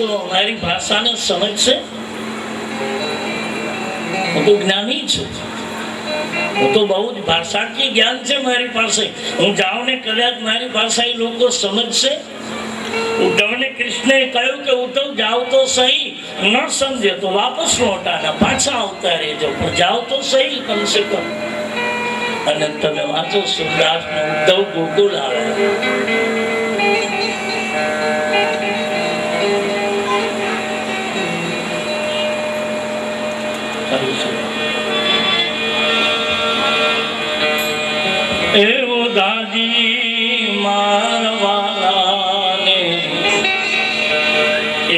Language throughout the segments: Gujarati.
તો અમારી ભાષાને સમજશે? હું તો જ્ઞાની છું, હું તો બહુ જ ભાષાકીય જ્ઞાન છે મારી પાસે. હું જાઉં ને કદાચ મારી ભાષા એ લોકો સમજશે? ઉદ્ધવને કૃષ્ણે કહ્યું કે ઉદ્ધવ જાઓ તો સહી, ન સમજે તો વાપસ લौटाना, પાછા આવતા રહેજો, પણ જાઓ તો સહી કમસે કમ. અને તમે વાંચો સુરદાસ ને ઉદ્ધવ ગોકુળ આવે. એવો દાદી મારવાલા ને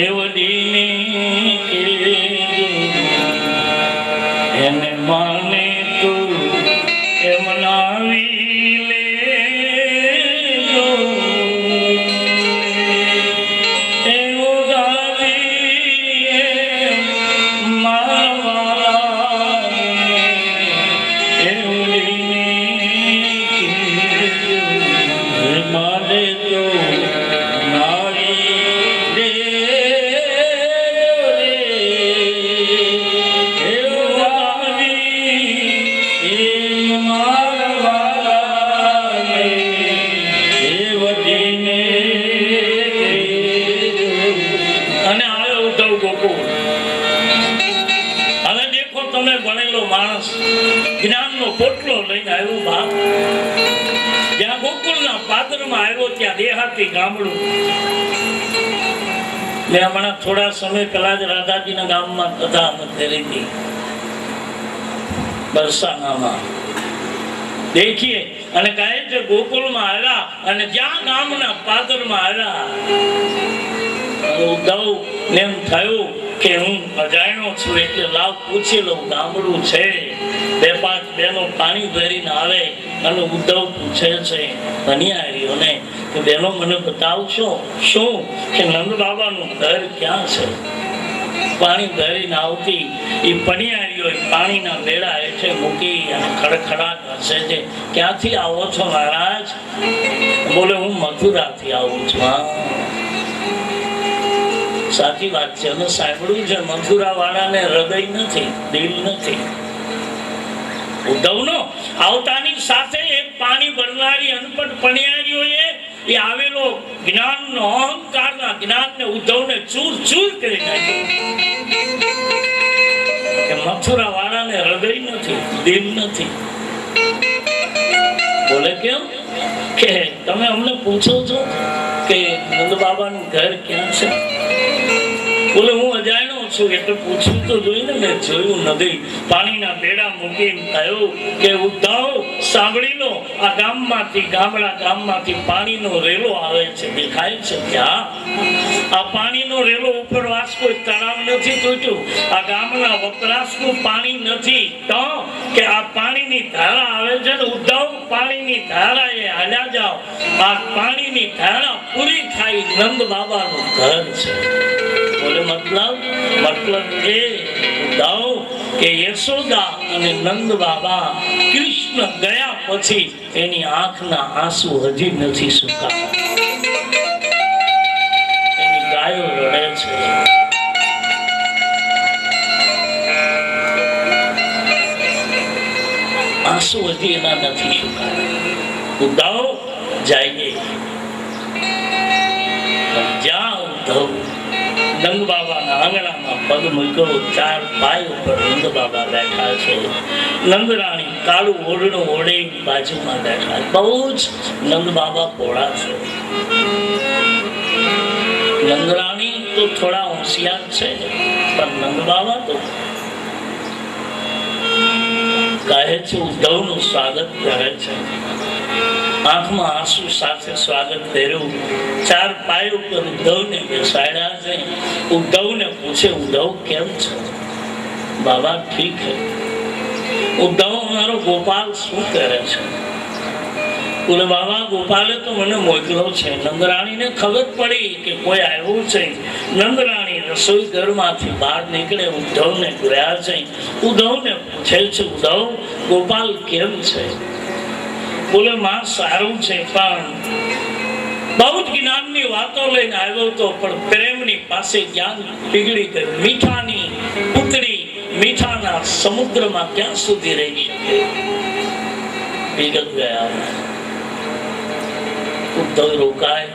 એવડીને કે એને માને તું એમ નાવી લેજો. એવો દાદી મારવાલા એવડીને જ્ઞાનનો પોટલો લઈને આવ્યો બાપ. જ્યાં ગોકુળના પાદરમાં આવ્યો ત્યાં દેહાતી ગામડું. મેં હમણાં થોડા સમય પહેલા જ રાધાજીના ગામમાં કથા કરી હતી, બરસાનામાં. દેખીએ અને કહે છે ગોકુળમાં આવ્યા અને જ્યાં ગામના પાદરમાં આવ્યા, ઉદ્ધવ ને એમ થયું કે હું અજાણ્યો છું એટલે લાવ પૂછી લઉં, ગામડું છે, 2-5 બહેનો પાણી ભરીને આવે. અને ઉદ્ધવ પૂછે છે પનિયારીઓને કે બહેનો મને બતાવશો શું કે નંદ બાબાનું ઘર ક્યાં છે? પાણી ભરીને આવતી એ પનિયારીઓ પાણીના બેડા હેઠે મૂકી અને ખડખડાટ હસે છે. ક્યાંથી આવો છો મહારાજ? બોલે હું મથુરાથી આવું છું. સાચી વાત છે, અમે સાંભળ્યું છે મથુરા વાળાને હૃદય નથી, દિલ નથી. ઉદ્ધવનો આવતાની સાથે એક પાણી ભરનારી અનપટ પણિયારીઓએ એ આવેલો જ્ઞાનનો અહંકારના જ્ઞાનને ઉદ્ધવને ચૂર ચૂર કરી નાખ્યો. કે મથુરા વાળાને હૃદય નથી, દિલ નથી. બોલે કેમ? કે તમે અમને પૂછો છો કે નંદ બાબાનું ઘર ક્યાં છે? બોલે હું અજાણ્યો છું એટલે પૂછવું તો જોઈને. મેં જોયું નથી. પાણીના બેડા મૂકીને કહ્યું કે ઉદ્ધવ સાંભળી લો, આ ગામમાંથી ગામમાંથી પાણીનો રેલો આવે છે, દેખાય છે ત્યાં? આ પાણીનો રેલો ઉપરવાસ કોઈ તળાવ નથી તૂટ્યું, આ ગામના વપરાશનું પાણી નથી, તો કે આ પાણીની ધારા આવે છે ને ઉદ્ધવ, પાણીની ધારા એ હાલ્યા જાઓ, આ પાણીની ધારા પૂરી થાય નંદ બાબાનું ઘર છે. બોલે મતલબ એ ઉદ્ધવ કે યશોદા અને નંદ બાબા કૃષ્ણ ગયા પછી એની આંખના આંસુ હજી નથી સુકાયા. એની ગાયો રડે છે. આંસુ હજી એના નથી સુકાયા. ઉદ્ધવ જઈએ. જ્યાં ઉદ્ધવ નંદ બાબાના આંગણામાં પગ મૂક્યો, 4 પાય ઉપર નંદ બાબા બેઠા છે. નંદરાણી કાળું ઓરડું ઓઢે બાજુમાં બેઠા. બહુ જ નંદ બાબા પોળા છે. નંદરાણી તો થોડા હોશિયાર છે, પણ નંદ બાબા તો કહે છે ઉદ્ધવનું સ્વાગત કરે છે. આંખમાં આંસુ સાથે સ્વાગત કર્યું. 4 પાય ઉપર ઉદ્ધવને બેસાડ્યા છે. ઉદ્ધવને પૂછે ઉદ્ધવ કેમ છે? બાબા ઠીક હે. ઉદ્ધવ મારો ગોપાલ શું કરે છે? બોલે બાબા ગોપાલે તો મને મોકલો છે. નંદરાણીને ખબર પડી કે કોઈ આવ્યું છે. નંદરાણી રસોઈ ઘરમાંથી બહાર નીકળે, ઉદ્ધવને જોયા છે. ઉદ્ધવને પૂછે છે ઉદ્ધવ ગોપાલ કેમ છે? બોલે માં સારું છે, પણ બહુ જ જ્ઞાનની વાતો લઈને આવ્યો હતો, પણ પ્રેમની પાસે જ્ઞાન પીગળી ગયું. મીઠાની પુતળી મીઠાના સમુદ્રમાં ક્યાં સુધી રહી શકે? પીગળ ગયા. ઉદ્ધવ રોકાય.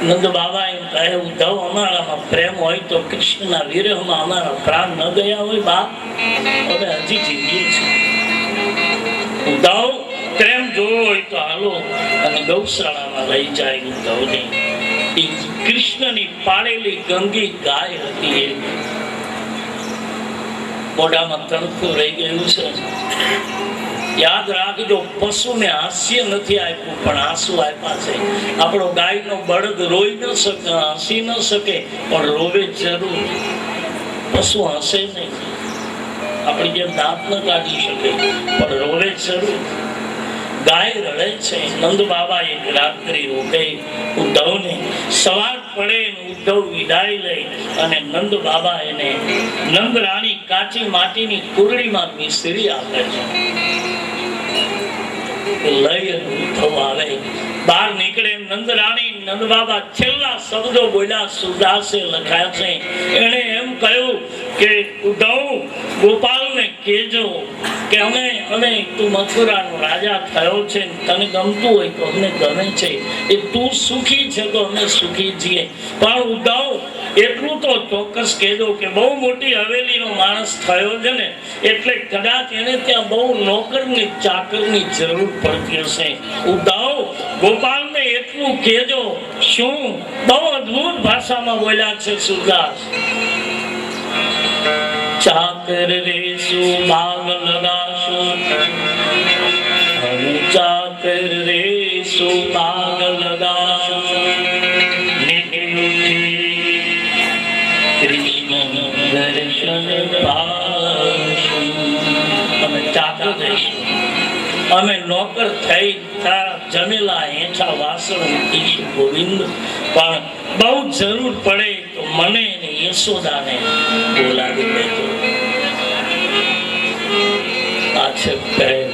નંદ બાબા એમ કહે, ઉદ્ધવ અમારામાં પ્રેમ હોય તો કૃષ્ણના વિરહમાં અમારા પ્રાણ ન ગયા હોય બાપ, હવે હજી જીવીએ છીએ. ઉદ્ધવ પ્રેમ જોવો હોય તો હાલો અને ગૌશાળામાં લઈ જાય. ઉદ્ધવને એ કૃષ્ણની પાળેલી ગંગી ગાય હતી. એ મોઢામાં તણખું રહી ગયું છે. યાદ રાખજો, પશુને હાસ્ય નથી આપ્યું પણ આંસુ આપ્યા છે. આપણો ગાયનો બળદ રોઈ ન શકે, હસી ન શકે, પણ રોવે જરૂર. પશુ હસે નહીં, આપણી જેમ દાંત ન કાઢી શકે, પણ રોવે જરૂર. ગાય રડે છે. નંદ બાબા એક રાત્રિ રોકે. ઉદ્ધવને સવાર પડે, ઉદ્ધવ વિદાય લે અને નંદ બાબા એને નંદ રાણી કાચી માટીની કુરડીમાં મિશ્રી આપે છે. લઈ ઉદ્ધવ આવે, બહાર નીકળે. નંદ રાણી નંદ બાબા છેલ્લા શબ્દો બોલ્યા, સુદાસે લખાયા છે. એને એમ કહ્યું કે ઉદ્ધવ ગોપાલને કહેજો કે અમે તું મથુરાનો રાજા થયો છે, તને ગમતું હોય તો અમને ગમે છે, એ તું સુખી છે તો અમે સુખી છીએ. પણ ઉદ્ધવ એટલું તો ચોક્કસ કહેજો કે બહુ મોટી હવેલીનો માણસ થયો છે ને, એટલે કદાચ એને ત્યાં બહુ નોકરની ચાકરની જરૂર પડતી હશે. ઉદ્ધવ ગોપાલને એટલું કહેજો. શું બહુ અદ્ભુત ભાષામાં બોલ્યા છે સુરદાસ. ચાકર રેશું ભાગ લગાશું, ચાકર રેશું ભાગ લગાશું, કૃષ્ણ દર્શન પાશું. અમે ચાકર રહીશું, અમે નોકર થઈ તારા જમેલા હેઠા વાસણ મૂકીશું ગોવિંદ. પણ બહુ જરૂર પડે તો મને ને યશોદાને બોલાવી લેજો. આ છે પ્રેમ.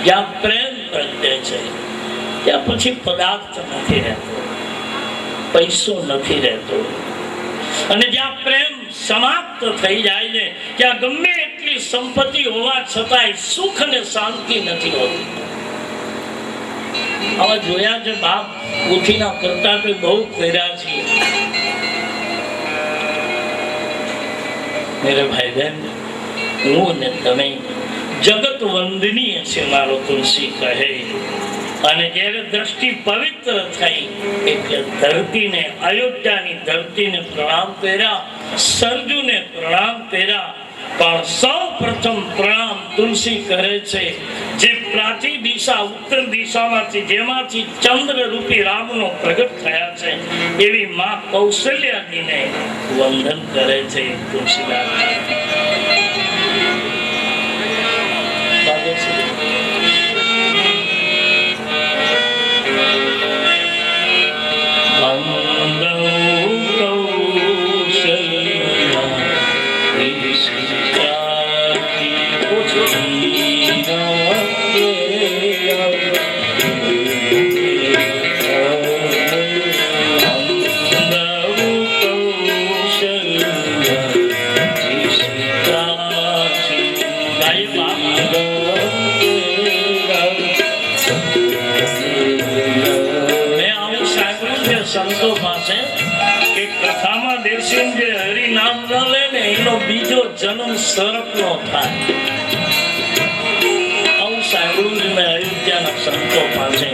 જ્યાં પ્રેમ પ્રગટે છે ત્યાં પછી પદાર્થ નથી રહેતો, પૈસો નથી રહેતો. અને જ્યાં પ્રેમ સમાપ્ત થઈ જાય છે ત્યાં ગમે એટલી સંપત્તિ હોવા છતાંય સુખ અને શાંતિ નથી હોતી. આવા જોયા છે બાપ. ઉઠીના કરતા તો બહુ કર્યા છીએ મેરે ભાઈ બહેન. હું ને તમે જગત વંદનીય છે મારો તુલસી કહે. અને જ્યારે દ્રષ્ટિ પવિત્ર થઈ એટલે ધરતીને, અયોધ્યાની ધરતીને પ્રણામ કર્યા, સરજુને પ્રણામ કર્યા. પણ સૌ પ્રથમ પ્રણામ તુલસી કરે છે જે પ્રાચી દિશા ઉત્તર દિશામાંથી, જેમાંથી ચંદ્ર રૂપી રામનો પ્રગટ થયા છે, એવી માં કૌશલ્યાજીને વંદન કરે છે તુલસીદાસ. સંતો પાસે કે કથામાં દેશી જે હરિનામ ન લે ને એનો બીજો જન્મ સર્પનો થાય. આવું સાંભળ્યું છે મેં અયોધ્યાના સંતો પાસે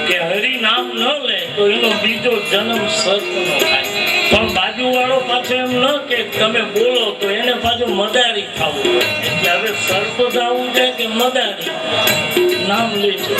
કે હરિનામ ન લે તો એનો બીજો જન્મ સર્પનો થાય. પણ બાજુવાળો પાછો એમ ન કે તમે બોલો તો એને પાછું મદારી ખાવું. એટલે હવે સર્પ થવું છે કે મદારી નામ લેજો.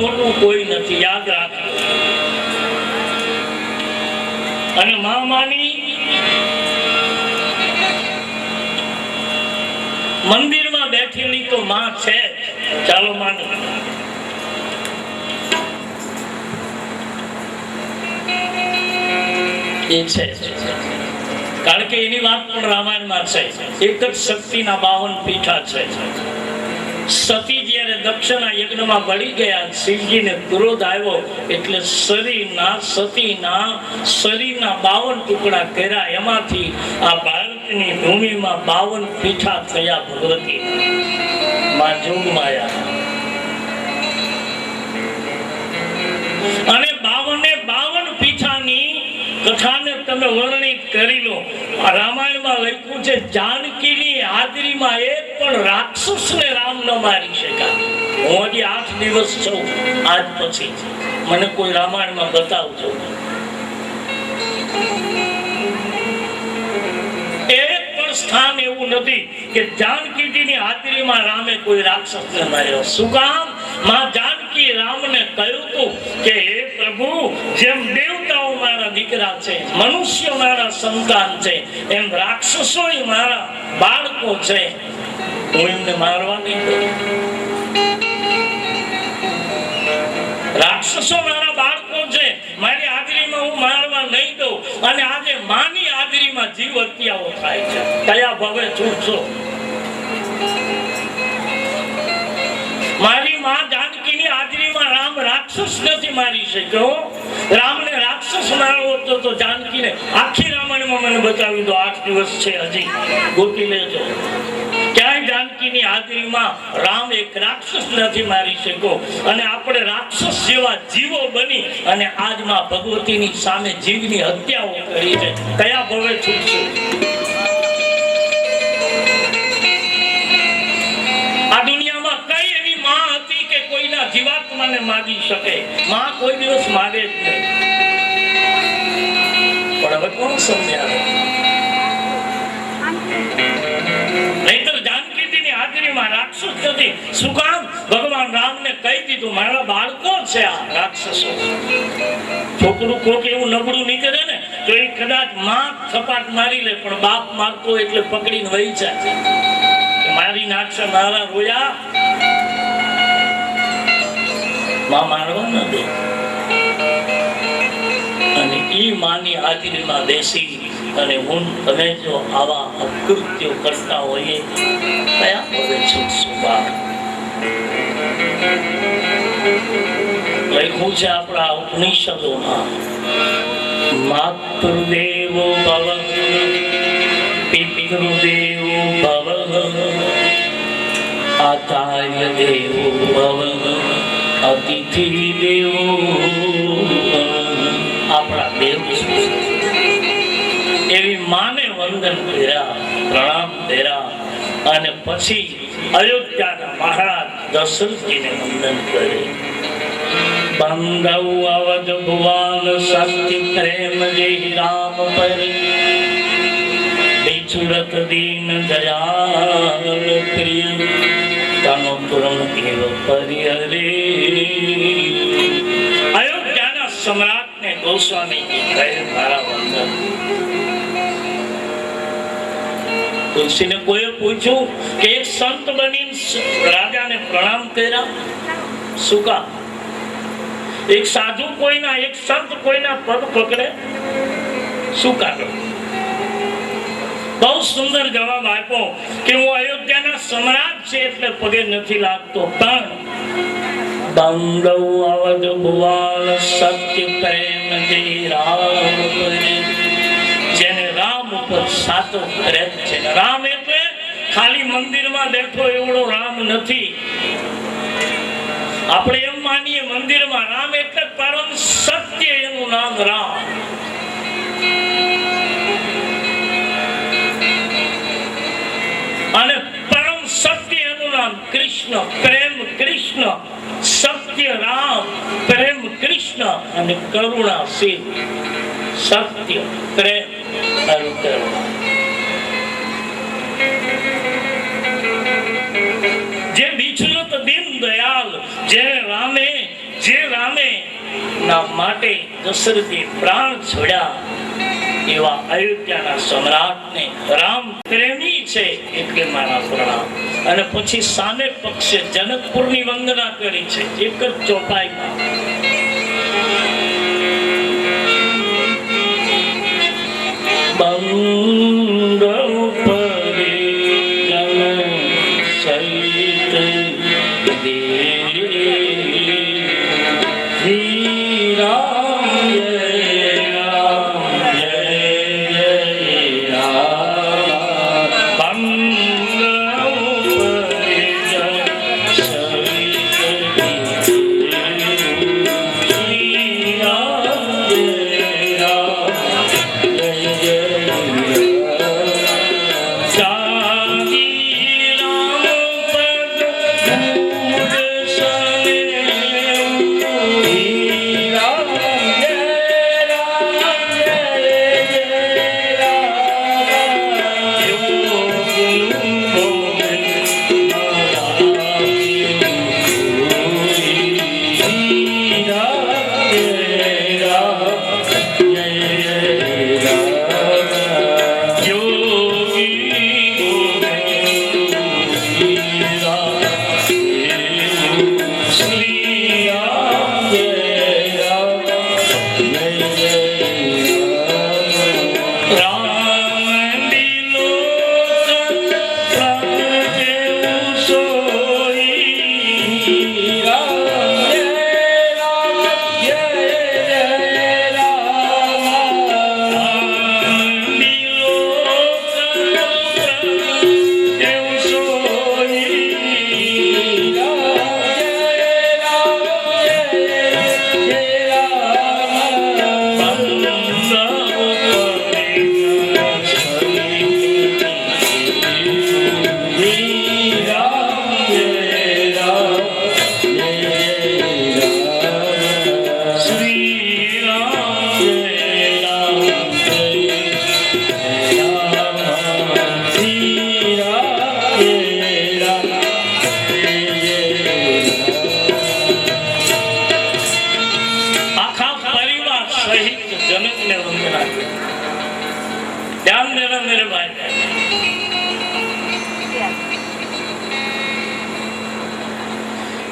મોટું કોઈ નથી, યાદ રાખજો. અને માની મંદિરમાં બેઠેલી તો માં છે. ચાલો માની એ છે, કારણ કે એની વાત પણ રામાયણમાં છે. એક જ શક્તિના 52 પીઠા છે. સતી જ્યારે દક્ષના યજ્ઞમાં બળી ગયા, શિવજીને ક્રોધ આવ્યો એટલે સતીના 52 ટુકડા કર્યા. એમાંથી આ ભારતની ભૂમિમાં 52 પીઠા થયા ભગવતી માં જોગમાયા. અને 52 પીઠાની કથાને તમે વર્ણિત કરી લો. રામાયણમાં લખ્યું છે જાનકીની હાજરીમાં એક પણ રાક્ષસને રામ ન મારી શક્યા. હું હજી 8 દિવસ છું, આજ પછી મને કોઈ રામાયણમાં બતાવજો. એક પણ સ્થાન એવું નથી કે જાનકીજીની હાજરીમાં રામે કોઈ રાક્ષસને માર્યો. શું કામ? માં જાનકી રામને કહ્યું હતું કે હે પ્રભુ, જેમ દેવતાઓ મારા દીકરા છે, મનુષ્ય મારા સંતાન છે, એમ રાક્ષસો મારા બાળકો છે. હું એમને મારવા નહીં દઉં. રાક્ષસો મારા બાળકો છે, મારી હાજરીમાં હું મારવા નહીં દઉં. અને આજે માની હાજરીમાં જીવ હત્યાઓ થાય છે. કયા ભવે છૂટશો? મારી માં જાનકીની હાજરીમાં રામ રાક્ષસ નથી મારી શક્યો. રામને રાક્ષસ મારવો હતો તો જાનકીને આખી રામાયણમાં મને બતાવી દો. 8 દિવસ છે, હજી ગોતી લેજો. ક્યાંય જાનકીની હાજરીમાં રામ એક રાક્ષસ નથી મારી શક્યો. અને આપણે રાક્ષસ જેવા જીવો બની અને આજમાં ભગવતીની સામે જીવની હત્યાઓ કરી છે. કયા ભવે છૂટશું? આ દુનિયામાં કઈ એવી માં હતી કે કોઈના જીવાત્માને મારી શકે? માં કોઈ દિવસ મારે જ નહીં. પણ હવે કોણ સમજાવે? નહીતર જાનકીજીની હાજરીમાં રાક્ષસ નથી. શું કામ? ભગવાન રામને કહી દીધું મારા બાળકો છે આ રાક્ષસો. છોકરું કોક એવું નબળું નીકળે ને તો એ કદાચ માં થપાટ મારી લે, પણ બાપ મારતો એટલે પકડીને વહી જાય. મારી નાખશે, મારા રોયા, માં મારવા ન દે. અને ઈ માની હાજરીમાં બેસી અને હું તમે જો આવા અકૃત્યો કરતા હોઈએ, કયા હવે છૂટશું બહાર? લખ્યું છે આપણા ઉપનિષદોમાં, માતૃદેવો ભવ, પિતૃદેવો ભવ, આચાર્ય દેવો ભવ, અતિથિ દેવો ભવ. આપણા દેવ એવી માને વંદન કર્યા, પ્રણામ કર્યા. અને પછી અયોધ્યાના મહારાજ દશરથજીને વંદન કરે. બંધવ અવધ ભુવન શક્તિ પ્રેમ જય રામ પર, બિછુડત દીન દયાલ પ્રિય, તનો પુરમ એવ પરિહરે. અયોધ્યાના સમ્રાટને ગોસ્વામીજી કહે મારા વંદન. તુલસીને કોઈએ પૂછ્યું કે એક સંત બની રાજાને પ્રણામ કર્યા, શું કામ? એક સાધુ કોઈના, એક સંત કોઈના પગ પકડે, શું કારણ? બહુ સુંદર જવાબ આપ્યો કે હું અયોધ્યાના સમ્રાટ છે એટલે પગે નથી લાગતો, પણ બંધવ અવધ ભુવન સત્ય પ્રેમ જય રામ કરે. જેને રામ ઉપર સાચો પ્રેમ છે. રામ એટલે ખાલી મંદિરમાં બેઠો એવડો રામ નથી. આપણે એમ માનીએ મંદિરમાં રામ એટલે પરમ સત્ય, એનું નામ રામ. અને પરમ સત્ય એનું નામ કૃષ્ણ. પ્રેમ કૃષ્ણ, સત્ય રામ, પ્રેમ કૃષ્ણ અને કરુણા શિવ. સત્ય, પ્રેમ અને કરુણા. જે બિછુડત દીન દયાલ, જેને રામે જે રામે ના માટે દશરથે પ્રાણ છોડ્યા એવા અયોધ્યાના સમ્રાટને રામ પ્રેમી છે એટલે મારા પ્રણામ. અને પછી સામે પક્ષે જનકપુરની વંદના કરી છે એક જ ચોપાઈમાં.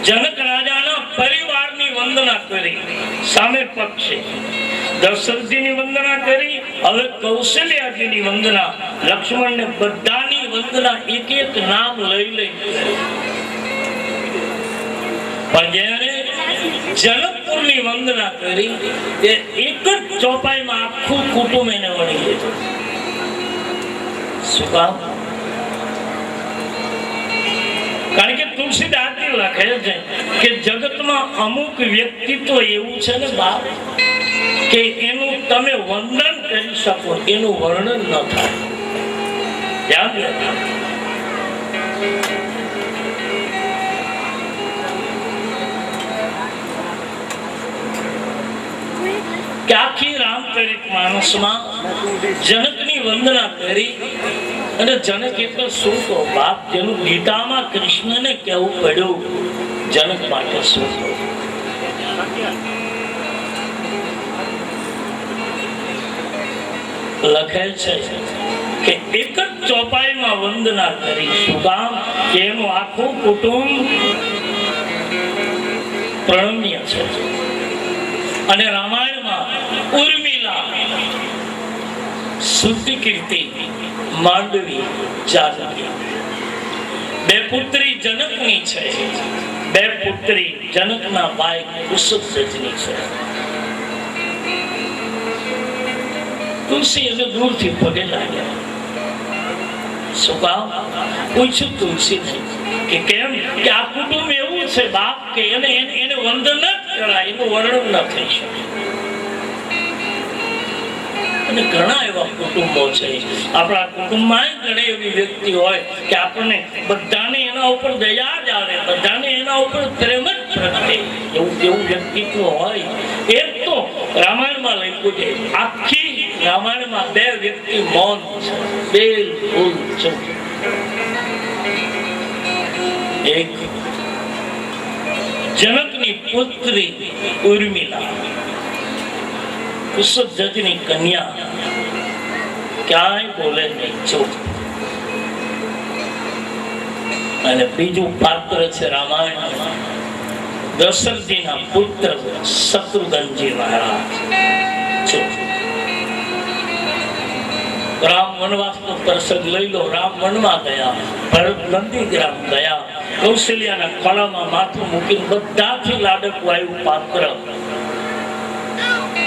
જનક રાજાના પરિવારની વંદના કરી. સામે પક્ષે દશરથજીની વંદના કરી. હવે કૌશલ્યાજીની વંદના, લક્ષ્મણને બધાની વંદના એક એક નામ લઈ લઈ. પણ જ્યારે જનકપુરની વંદના કરી તે એક જ ચોપાઈમાં આખું કુટુંબ એને વળી લીધું. શું કામ? કારણ કે તુલસીદાસ લખે છે કે જગતમાં અમુક વ્યક્તિત્વ એવું છે ને બાપ કે એનું તમે વંદન કરી શકો એનું વર્ણન ન થાય. યાદ રાખો. કે આખી રામચરિત માનસમાં જનકની વંદના કરી. અને જનક એટલે શું કહો બાપ, જેનું ગીતામાં કૃષ્ણને કહેવું પડ્યું જનક માટે શું લખેલ છે કે એક જ ચોપાઈમાં વંદના કરી. શું કામ? કે એનું આખું કુટુંબ પ્રણમ્ય છે. અને રામાયણમાં ઉર્મિલા, શુદ્ધિકીર્તિ, માંડવી, જાનકી બે પુત્રી જનકની છે. બે પુત્રી જનકના ભાઈ કુશધ્વજની છે. તુલસી એને દૂરથી પગે લાગ્યા. શું કામ? પૂછ્યું તુલસી કે કેમ? કે આ કુટુંબ એવું છે બાપ કે એને વંદન જ કરાય, એનું વર્ણન ન થઈ શકે. અને ઘણા એવા કુટુંબો છે આપણા કુટુંબમાં, ઘણી એવી વ્યક્તિ હોય કે આપણને બધાને એના ઉપર દયા જ આવે, બધાને એના ઉપર પ્રેમ જ પ્રગટે. એવું વ્યક્તિત્વ હોય. એક તો રામાયણમાં લખ્યું છે, આખી રામાયણમાં બે વ્યક્તિ મૌન છે, બિલકુલ ચૂપ. એક જનકની જનકની પુત્રી ઉર્મિલા, કુશધ્વજની કન્યા, ક્યાંય બોલે નહીં, ચૂપ. અને બીજું પાત્ર છે રામાયણમાં દશરથજીના પુત્ર શત્રુઘ્નજી મહારાજ. ચૂપ. રામ વનવાસનો પ્રસંગ લઈ લો. રામ વનમાં ગયા, ભરત નંદીગ્રામ ગયા, કૌશલ્યાના ખોળામાં માથું મૂકીને બધાથી લાડકું આવ્યું પાત્ર.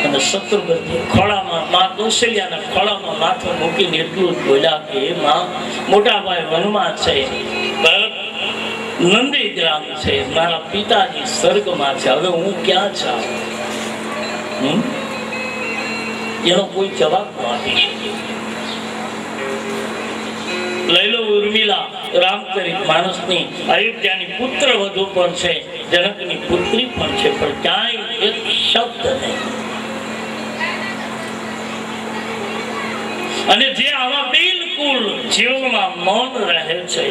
અને શત્રુઘ્નજી ખોળામાં, માં કૌશલ્યાના ખોળામાં માથું મૂકીને એટલું જ બોલ્યા કે હે માં, મોટા ભાઈ વનમાં છે, ભરત નંદીગ્રામ છે, મારા પિતાજી સ્વર્ગમાં છે, હવે હું ક્યાં જાઉં? એનો કોઈ જવાબ ન આપી શકે. લઈ લો ઉર્મિલા, રામચરિત માનસની અયોધ્યાની પુત્ર વધુ પણ છે, જનકની પુત્રી પણ છે, પણ ક્યાંય એક શબ્દ નહીં. અને જે આવા બિલકુલ જીવનમાં મૌન રહે છે,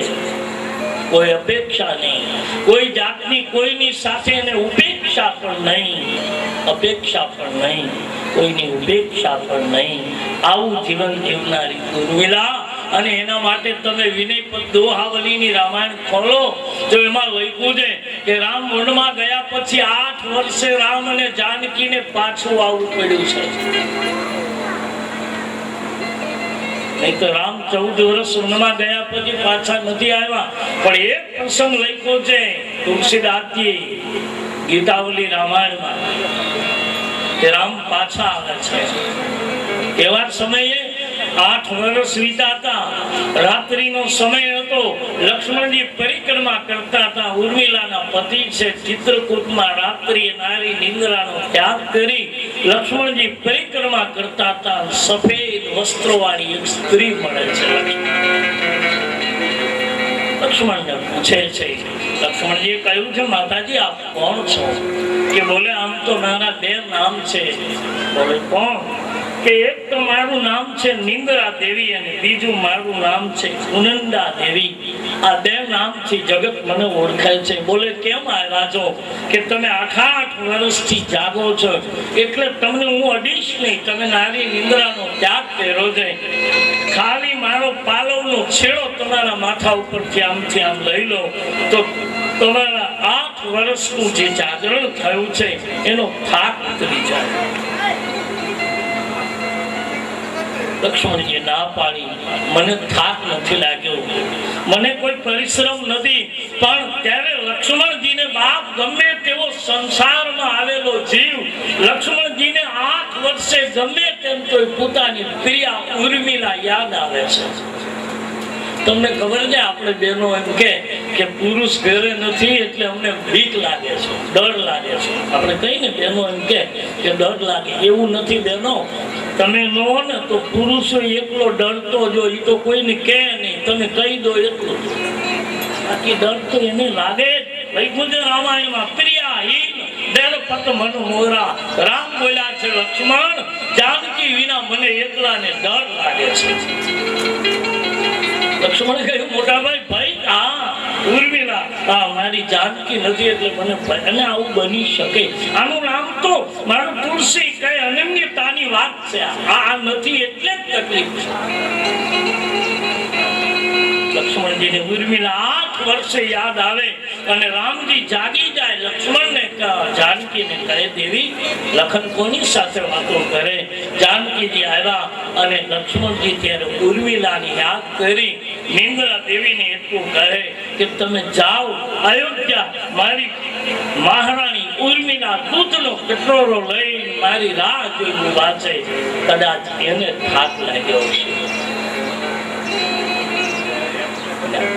કોઈ અપેક્ષા નહીં, કોઈ જાતની કોઈની સાથે એને ઉપેક્ષા પણ નહીં, અપેક્ષા પણ નહીં, કોઈની ઉપેક્ષા પણ નહીં, આવું જીવન જીવનારી ઉર્મિલા. અને એના માટે તમે વિનયપદ દોહાવલીની રામાયણ ખોલો તો એમાં લખ્યું છે કે રામ વનમાં ગયા પછી 8 વર્ષે રામ અને જાનકીને પાછું આવવું પડ્યું છે. નહીં તો રામ 14 વર્ષ વનમાં ગયા પછી પાછા નથી આવ્યા. પણ એક પ્રસંગ લખ્યો છે તુલસીદાસજી ગીતાવલી રામાયણમાં કે રામ પાછા આવે છે. એવા સમયે 8 વર્ષ વીતાતા, રાત્રિનો સમય હતો, લક્ષ્મણજી પરિક્રમા કરતા હતા. ઉર્મિલાના પતિ છે ચિત્રકૂટમાં રાત્રિએ નારી નિંદ્રાનો ત્યાગ કરી લક્ષ્મણજી પરિક્રમા કરતા હતા. સફેદ વસ્ત્રોવાળી એક સ્ત્રી મળે છે. લક્ષ્મણને પૂછે છે, લક્ષ્મણજીએ કહ્યું છે માતાજી આપ કોણ છો? કે બોલે આમ તો મારા 2 નામ છે. બોલે કોણ? કે એક તો મારું નામ છે નિંદ્રા દેવી અને બીજું મારું નામ છે સુનંદા દેવી. આ 2 નામથી જગત મને ઓળખાય છે. બોલે કેમ આવ્યા છો? કે તમે 8 વર્ષથી જાગો છો એટલે તમને હું અડીશ નહીં. તમે નારી નિંદ્રાનો ત્યાગ કર્યો છે. ખાલી મારો પાલવનો છેડો તમારા માથા ઉપરથી આમથી આમ લઈ લો તો તમારા 8 વર્ષનું જે જાગરણ થયું છે એનો થાક ઉતરી જાય. લક્ષ્મણજીએ ના પાડી, મને થાક નથી લાગ્યો, મને કોઈ પરિશ્રમ નથી. પણ ત્યારે લક્ષ્મણજીને બાપ ગમે તેવો સંસારમાં આવેલો જીવ લક્ષ્મણજીને 8 વર્ષે ગમે તેમ તો પોતાની પ્રિયા ઉર્મિલા યાદ આવે છે. તમને ખબર છે આપણે બહેનો એમ કે પુરુષ ઘરે નથી એટલે અમને બીક લાગે છે, ડર લાગે છે. આપણે કહીને બહેનો એમ કે ડર લાગે, એવું નથી બહેનો. તમે નો ને તો પુરુષો એકલો ડરતો જો, એ તો કોઈને કહે નહીં, તમે કહી દો એટલું. બાકી ડર તો એને લાગે જ. વૈકુંઠ રામાયણમાં પ્રિયાહીન ડરપત મન મોરા, રામ બોલ્યા છે લક્ષ્મણ જાનકી વિના મને એકલાને ડર લાગે છે. લક્ષ્મણે કહ્યું મોટા ભાઈ ઉર્મિલા મારી જાનકી નથી એટલે મને અને આવું બની શકે. આનું નામ તો મારું તુલસી કઈ અનન્યતાની વાત છે. આ નથી એટલે જ તકલીફ છે. લક્ષ્મણજીને ઉર્મિલા 8 વર્ષે યાદ આવે અને રામજી જાગી જાય. લક્ષ્મણને જાનકીને કહે દેવી લખન કોની સાથે વાતો કરે? જાનકીજી આવ્યા અને લક્ષ્મણજી ત્યારે ઉર્મિલાની યાદ કરી નિંદ્રા દેવીને એટલું કહે કે તમે જાઓ અયોધ્યા, મારી મહારાણી ઉર્મિલા દૂધનો કટોરો લઈને મારી રાહ જોઈને વાંચે, કદાચ એને થાક લાગ્યો છે.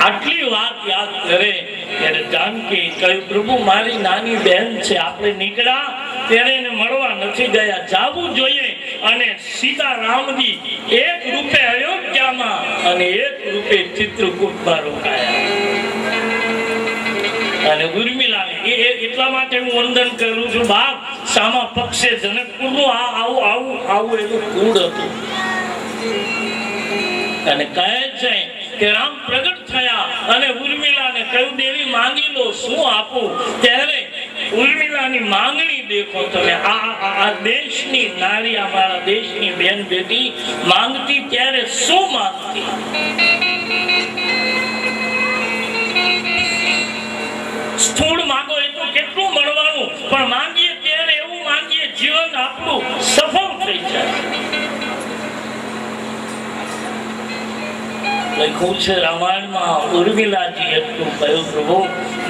આટલી વાત યાદ કરે ત્યારે જાનકી કહ્યું પ્રભુ મારી નાની બહેન છે, આપણે નીકળ્યા ત્યારે એને મળવા નથી ગયા, જાવું જોઈએ. અને સીતારામજી એક રૂપે અયોધ્યામાં અને એક રૂપે ચિત્રકૂટમાં રોકાયા. અને ઉર્મિલાને એટલા માટે હું વંદન કરું છું બાપ, સામા પક્ષે જનકપુરનું આવું એનું કુળ હતું. અને કહે છે કે રામ પ્રગટ થયા અને ઉર્મિલાને કહ્યું દેવી માંગી લો શું આપું? ત્યારે ઉર્મિલાની માંગણી દેખો તમે. આ દેશની નારી, અમારા દેશની બેન બેટી માંગતી ત્યારે શું માંગતી? સ્થૂળ માંગો એ તો કેટલું મળવાનું, પણ માંગીએ ત્યારે એવું માંગીએ જીવન આપણું સફળ થઈ જાય. લખ્યું છે રામાયણમાં, ઉર્મિલાજી એટલું કહ્યું, પ્રભુ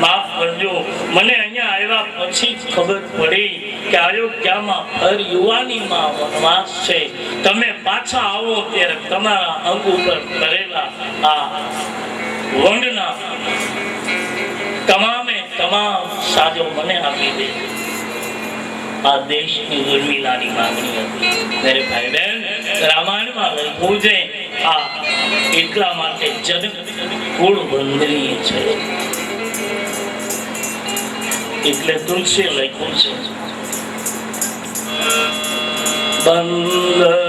માફ કરજો, મને અહીંયા આવ્યા પછી જ ખબર પડી કે અયોધ્યામાં હર યુવાનીમાં વનવાસ છે. તમે પાછા આવો ત્યારે તમારા અંગ ઉપર કરેલા આ વંડના તમામે તમામ સાજો મને આપી દે. આ દેશની ઉર્મિલાની માંગણી હતી. મેરે ભાઈ બહેન, રામાયણમાં લખ્યું છે આ એટલા માટે જનક કુળ વંદનીય છે. એટલે તુલસી લખ્યું છે બંધ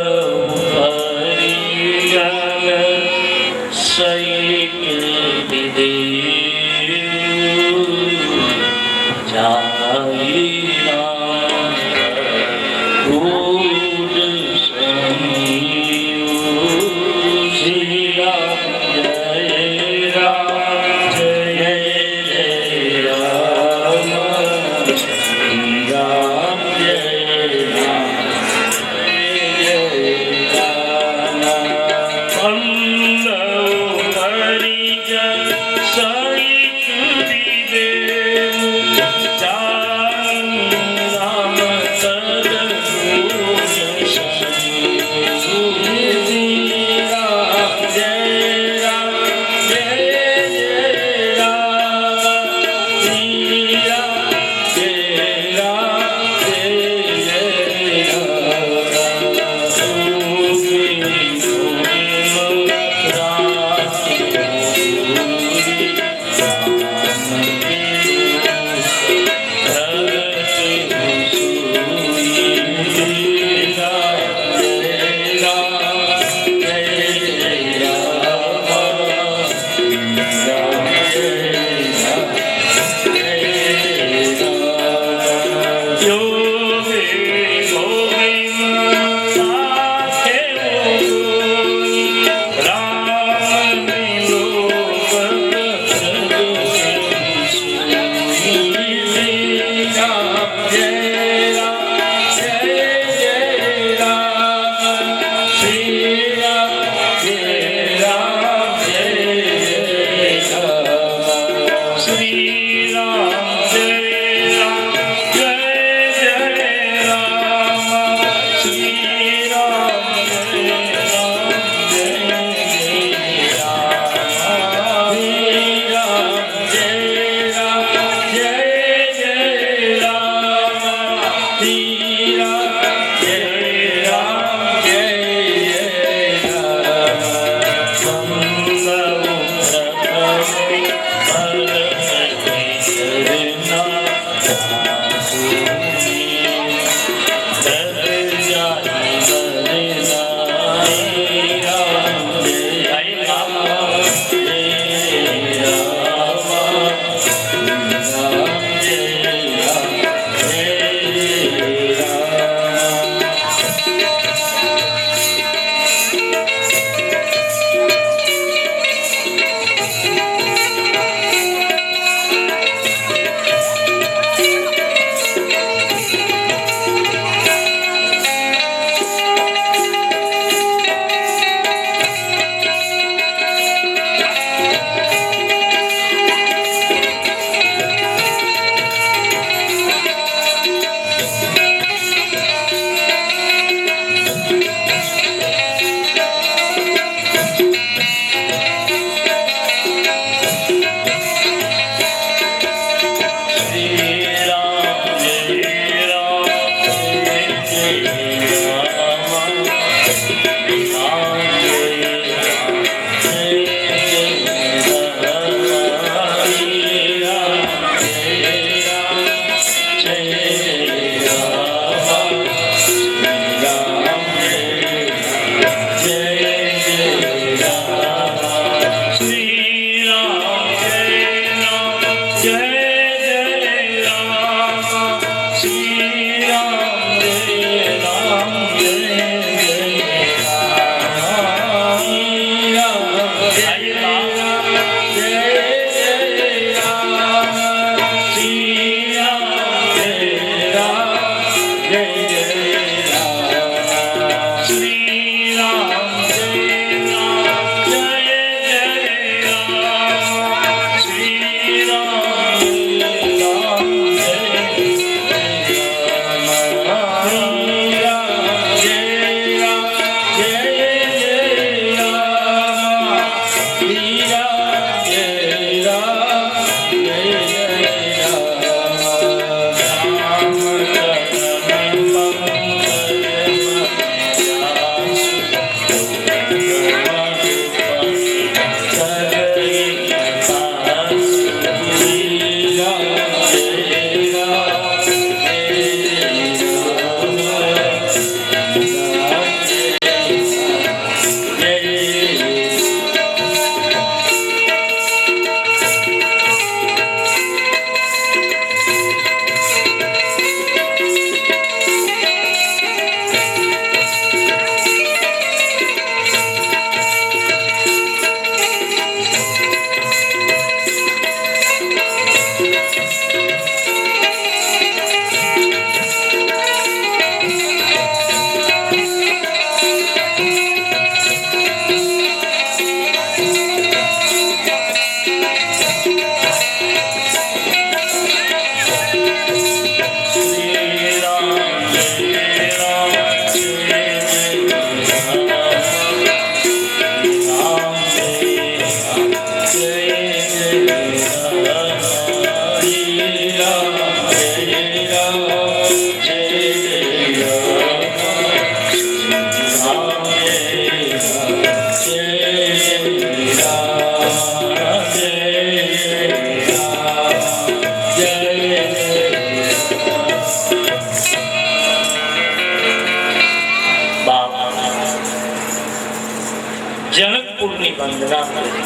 વંદના કરી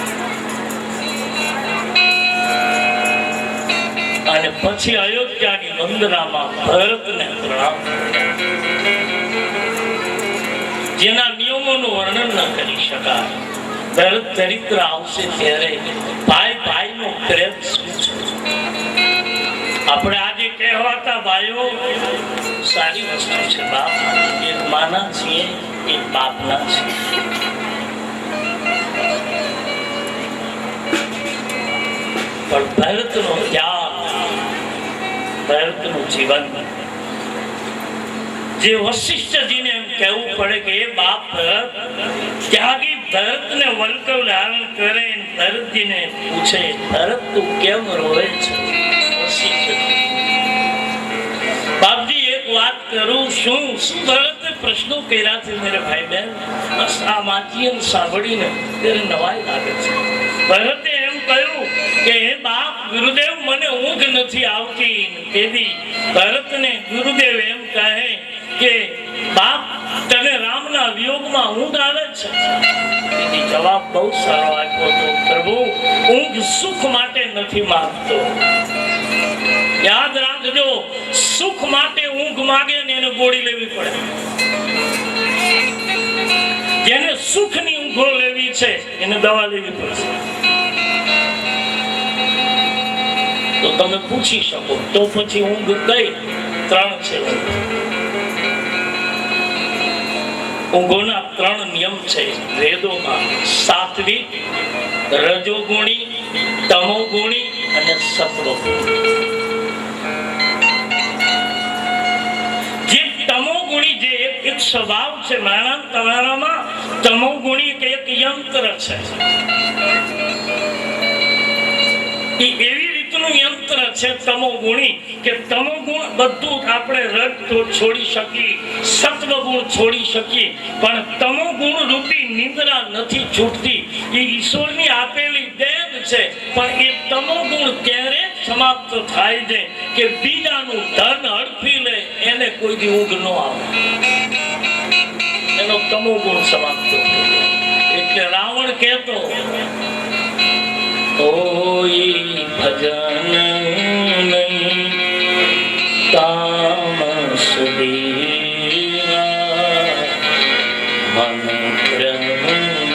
અને પછી અયોધ્યાની વંદનામાં ભરતને પ્રણામ જેના નિયમોનું વર્ણન ન કરી શકાય. ભરત ચરિત્ર આવશે ત્યારે ભાઈ ભાઈનો પ્રેમ શું છે. આપણે આજે કહેવાતા ભાઈઓ સારી વસ્તુ છે. બાપ એક માના છીએ, એક બાપના છીએ. પણ ભરતનો ત્યાગ, ભરતનું જીવન, જે વશિષ્ઠજીને એમ કહેવું પડે કે એ બાપ ભરત ત્યાગી ભરતને વલ્કવ ધારણ કરે. ભરતજીને પૂછે, ભરત તું કેમ રોવે છે? બાપજી એક વાત કરું, શું ભરતે પ્રશ્નો કર્યા છે મેરે ભાઈ બહેન? આ વાંચીએ સાંભળીને ત્યારે નવાઈ લાગે છે. ભરતે એમ કહ્યું કે હે બાપ ગુરુદેવ મને ઊંઘ નથી આવતી. તેથી ભરતને ગુરુદેવ એમ કહે કે બાપ તને રામના વિયોગમાં ઊંઘ આવે છે? તેથી જવાબ બહુ સારો આપ્યો હતો, પ્રભુ ઊંઘ સુખ માટે નથી માંગતો. યાદ રાખજો, સુખ માટે ઊંઘ માંગે ને એને ગોળી લેવી પડે. જેને સુખની ઊંઘો લેવી છે એને દવા લેવી પડશે. તો તમે પૂછી શકો તો પછી ઊંઘ કઈ? ત્રણ છે. ઊંઘોના ત્રણ નિયમ છે વેદોમાં: સાત્વિક, રજોગુણી, તમોગુણી અને સત્વગુણી. જે તમોગુણી જે એક સ્વભાવ છે મારા તમારામાં, તમોગુણી એક યંત્ર છે. એ એવી રીતનું યંત્ર છે તમોગુણી કે તમોગુણ બધું આપણે રજ છોડી શકીએ, સત્વગુણ છોડી શકીએ, પણ તમોગુણ રૂપી નિંદ્રા નથી છૂટતી. એ ઈશ્વરની આપેલી દેન છે, પણ એ તમોગુણ ક્યારે સમાપ્ત થાય છે કે બીજાનું ધન હડપી લે એને કોઈ દી ઊંઘ ન આવે, એનો તમોગુણ સમાપ્ત થાય. એટલે રાવણ કહેતો, કોઈ ભજન નહીં તામસ દેવા, મન ક્રમ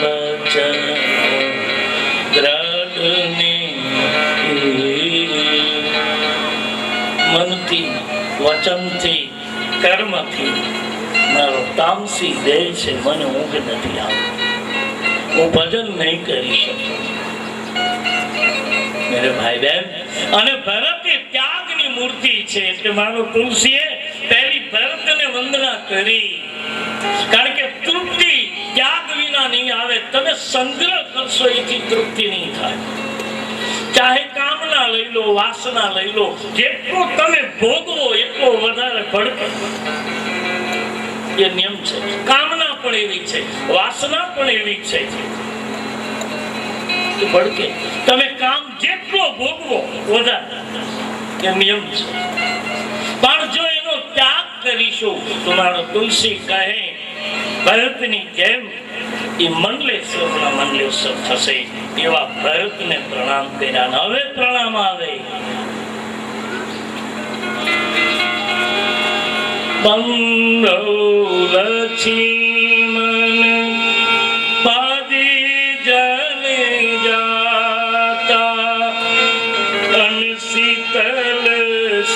વચન દ્રઢને. મનથી, વચનથી, કર્મથી મારો તામસી દેહ છે, મને ઊંઘ નથી આવતી, હું ભજન નહીં કરી શકું. મેરે ભાઈ બહેન, અને ભરત એ ત્યાગની મૂર્તિ છે. એટલે મારો તુલસીએ પહેલી ભરતને વંદના કરી, કારણ કે તૃપ્તિ ત્યાગ વિના નહીં આવે. તમે સંગ્રહ કરશો એથી તૃપ્તિ નહીં થાય. ચાહે કામના લઈ લો, વાસના લઈ લો, જેટલો તમે ભોગવો એટલો વધારે ભડકે. એ નિયમ છે. કામના પણ એવી છે, વાસના પણ એવી છે, ભડકે. તમે કામ જેટલો ભોગવો વધારે, એ નિયમ છે. પણ જો એનો ત્યાગ કરીશું તો મારો તુલસી કહે ભરતની જેમ એ મંડલેશ્વરના મંડલેશ્વર થશે. એવા ભરતને પ્રણામ કર્યા. હવે પ્રણામ આવે. બંધો લક્ષ્મણ પાદી જને જાતા, અનશીતલ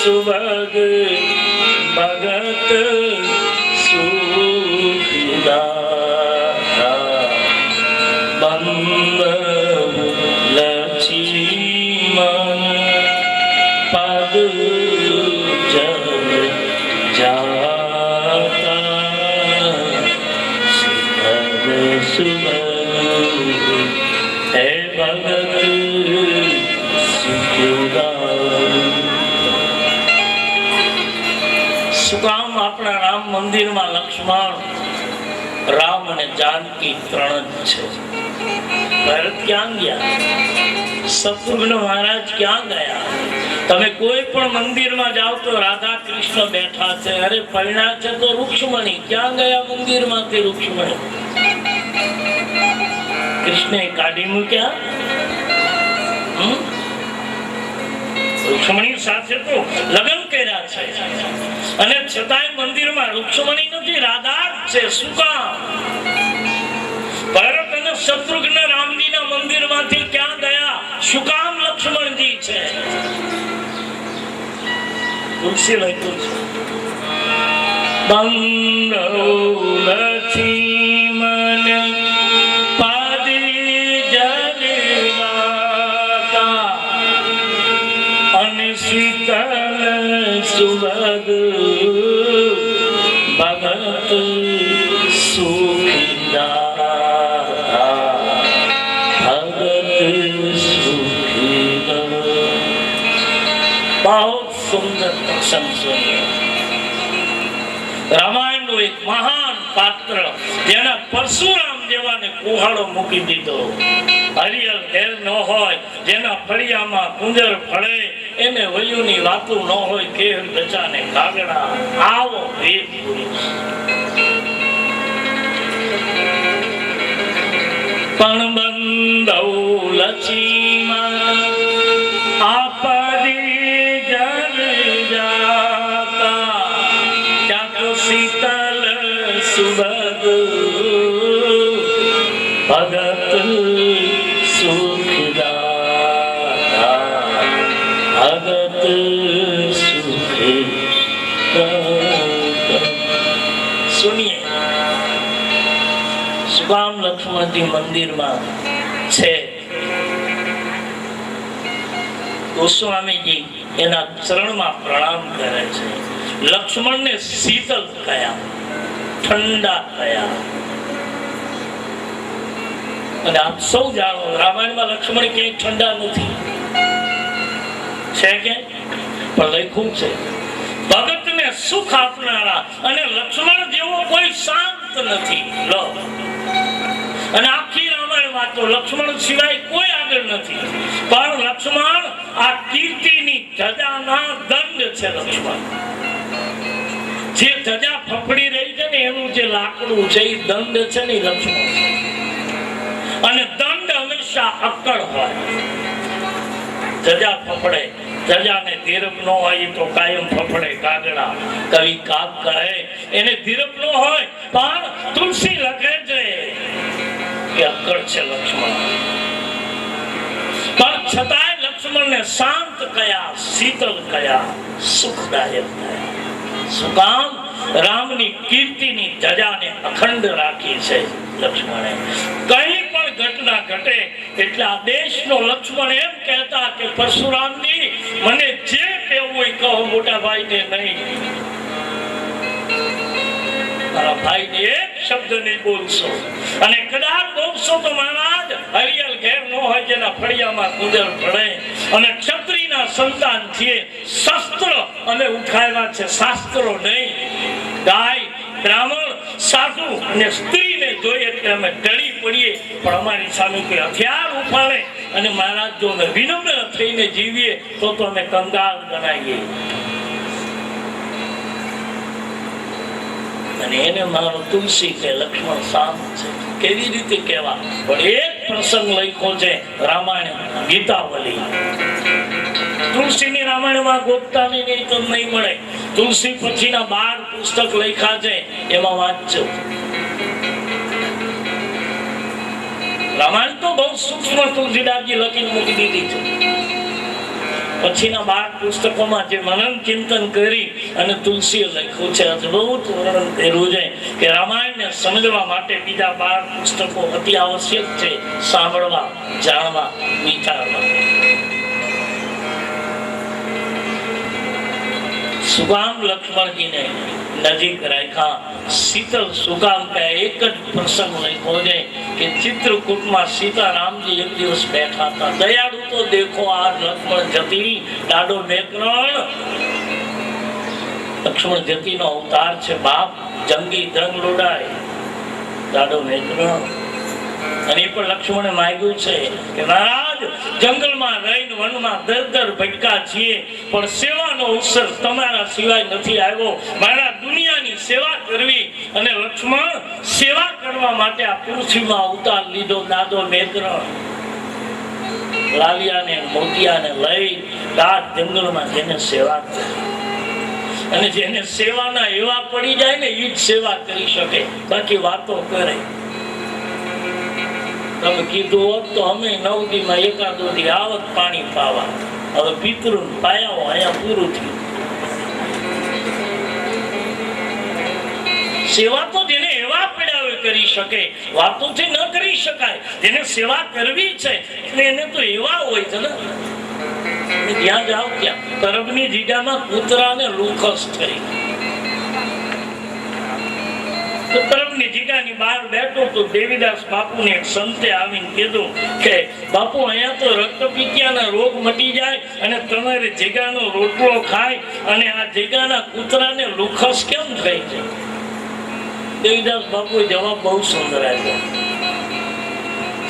સુભગ ભગત સુખદાતા. બંધો લક્ષ્મણ પાદ જને જાતા, શીતલ સુભગ હે ભગત સુખદાતા. શું કામ આપણા રામ મંદિરમાં લક્ષ્મણ, રામ અને જાનકી ત્રણ જ છે. ભરત ક્યાં ગયા? શત્રુઘ્ન મહારાજ ક્યાં ગયા? તમે કોઈ પણ મંદિરમાં જાઓ તો રાધા કૃષ્ણ બેઠા છે. અરે પરિણા છે તો રૂક્ષ્મણી ક્યાં ગયા મંદિરમાંથી? રૂક્ષ્મણી કૃષ્ણે કાઢી મૂક્યા. રૂક્ષ્મણી સાથે તો લગ્ન કર્યા છે અને છતાંય મંદિરમાં રૂક્ષ્મણી નથી, રાધા છે. શું કામ? ભરત અને શત્રુઘ્ન રામજીના મંદિરમાંથી ક્યાં ગયા? શું કામ લક્ષ્મણજી છે? તુલસી લખ્યું છે, બંધો લક્ષ્મણ પાદી જલવાતા અને શીતલ સુવદ ભગત સુખીદા ભગત સુખીદા. બહુ સુંદર પ્રસંગ સુનિયો. રામાયણનું એક મહાન પાત્ર જેના પરશુરામ જેવાને કુહાડો મૂકી દીધો. હરિયલ ઘેર ન હોય, જેના ફળિયામાં કુંજર ફળે, એને વયુની વાતો ન હોય, કેર બચાને કાગડા. આવો વીર પુરુષ. પણ બંધો લક્ષ્મણ આપદી જલ જાતા ક્યાંક શીતલ સુબદ ભગત સુખદાતા ભગત સુખદાતા. સુનિએ, સુકામ લક્ષ્મણજી મંદિરમાં છે. ગોસ્વામીજી એના ચરણમાં પ્રણામ કરે છે. લક્ષ્મણને શીતલ કયા, ઠંડા કયા. અને આપ સૌ જાણો, રામાયણમાં લક્ષ્મણ ક્યાંય ઠંડા નથી છે કે? પણ લખ્યું છે ભગતને સુખ આપનારા. અને લક્ષ્મણ જેવો કોઈ શાંત નથી. લો, અને આખી રામાયણમાં તો લક્ષ્મણ સિવાય કોઈ આગળ નથી. પણ લક્ષ્મણ આ કીર્તિની ધજાના દંડ છે. લક્ષ્મણ જે ધજા ફફડી રહી છે ને, એનું જે લાકડું છે એ દંડ છે ને, લક્ષ્મણ. અને દંડ હંમેશા અક્કડ હોય. ધજા ફફડે, ધજાને ધીરપ ન હોય તો કાયમ ફફડે. કાગડા, કવિ કાગ કહે, એને ધીરપ ન હોય. પણ તુલસી લખે છે કે અક્કડ છે લક્ષ્મણ. પણ છતાંય લક્ષ્મણને શાંત કયા, શીતલ કયા, સુખદાયક કયા. શું કામ? રામની કીર્તિની ધજાને અખંડ રાખી છે લક્ષ્મણે. કઈ પણ ઘટના ઘટે એટલે આ દેશનો લક્ષ્મણ એમ કહેતા કે પરશુરામજી, મને જે કહેવું એ કહો, મોટા ભાઈને નહીં. મારા ભાઈને એક શબ્દ નહીં બોલશો. અને કદાચ બોલશો તો મહારાજ હરિયલ ઘેર ન હોય, જેના ફળિયામાં કુંજર પડે. અને ક્ષત્રિયના સંતાન છીએ. શસ્ત્ર અમે ઉઠાવ્યા છે, શાસ્ત્રો નહીં. ગાય, બ્રાહ્મણ, સાધુ અને સ્ત્રીને જોઈએ એટલે અમે ડરી પડીએ. પણ અમારી સામે કોઈ હથિયાર ઉપાડે અને મહારાજ જો અમે વિનમ્ર થઈને જીવીએ તો અમે કંગાળ ગણાઈએ. અને એને મારો તુલસી કે લક્ષ્મણ શાંત છે. કેવી રીતે કહેવા? પણ એક પ્રસંગ લખ્યો છે રામાયણ ગીતાવલી. તુલસીની રામાયણમાં ગોપતાની નહીં તો નહીં મળે. તુલસી પછીના 12 પુસ્તક લખ્યા છે, એમાં વાંચજો. રામાયણ તો બહુ સૂક્ષ્મ તુલસીદાસજી લખીને મૂકી દીધી છે. પછીના 12 પુસ્તકોમાં જે મનન ચિંતન કરી અને તુલસીએ લખ્યું છે, અદભુત વર્ણન કર્યું છે કે રામાયણને સમજવા માટે બીજા 12 પુસ્તકો અતિ આવશ્યક છે. સાંભળવા, જાણવા, વિચારવા. સુકામ લક્ષ્મણજીને નજીક રાખ્યા. શીતલ સુકામ કહે. એક જ પ્રસંગ લખ્યો છે કે ચિત્રકૂટમાં સીતારામજી એક દિવસ બેઠા હતા. દયાળુ તો દેખો આ લક્ષ્મણ જતી દાડો નેકરણ. લક્ષ્મણ જતીનો અવતાર છે. બાપ જંગી દ્રંગ લોડાય દાડો નેકરણ. અને એ પણ લક્ષ્મણે માંગ્યું છે કે મહારાજ આજ જંગલમાં રહીને વનમાં દર ભટકા છીએ, પણ સેવાનો અવસર તમારા સિવાય નથી આવ્યો. મારા દુનિયાની સેવા કરવી અને લક્ષ્મણ સેવા કરવા માટે આ પૃથ્વીમાં અવતાર લીધો. દાદો મેઘરણ લાલિયાને મોતિયાને લઈ રાત જંગલમાં જેને સેવા કરી, અને જેને સેવાના એવા પડી જાય ને એ જ સેવા કરી શકે, બાકી વાતો કરે. તમે કીધું હોત તો અમે 9 દીમાં એકાદો દી આવત પાણી પાવા. હવે પિતૃ પાયા અહીંયા પૂરું થયું. સેવા તો જેને એવા પડ્યા કરી શકે, વાતોથી ન કરી શકાય. જેને સેવા કરવી છે એટલે એને તો એવા હોય છે ને. ત્યાં જાઓ ત્યાં તરબની જીગામાં કૂતરાને લુખસ થઈ. તરબની જીગાની બહાર બેઠો તો દેવીદાસ બાપુને એક સંતે આવીને કીધું કે બાપુ અહીંયા તો રક્તપિત્યાના રોગ મટી જાય અને તમારે જીગાનો રોટલો ખાય અને આ જીગાના કૂતરાને લુખસ કેમ થઈ છે? દેવીદાસ બાપુએ જવાબ બહુ સુંદર આપ્યો.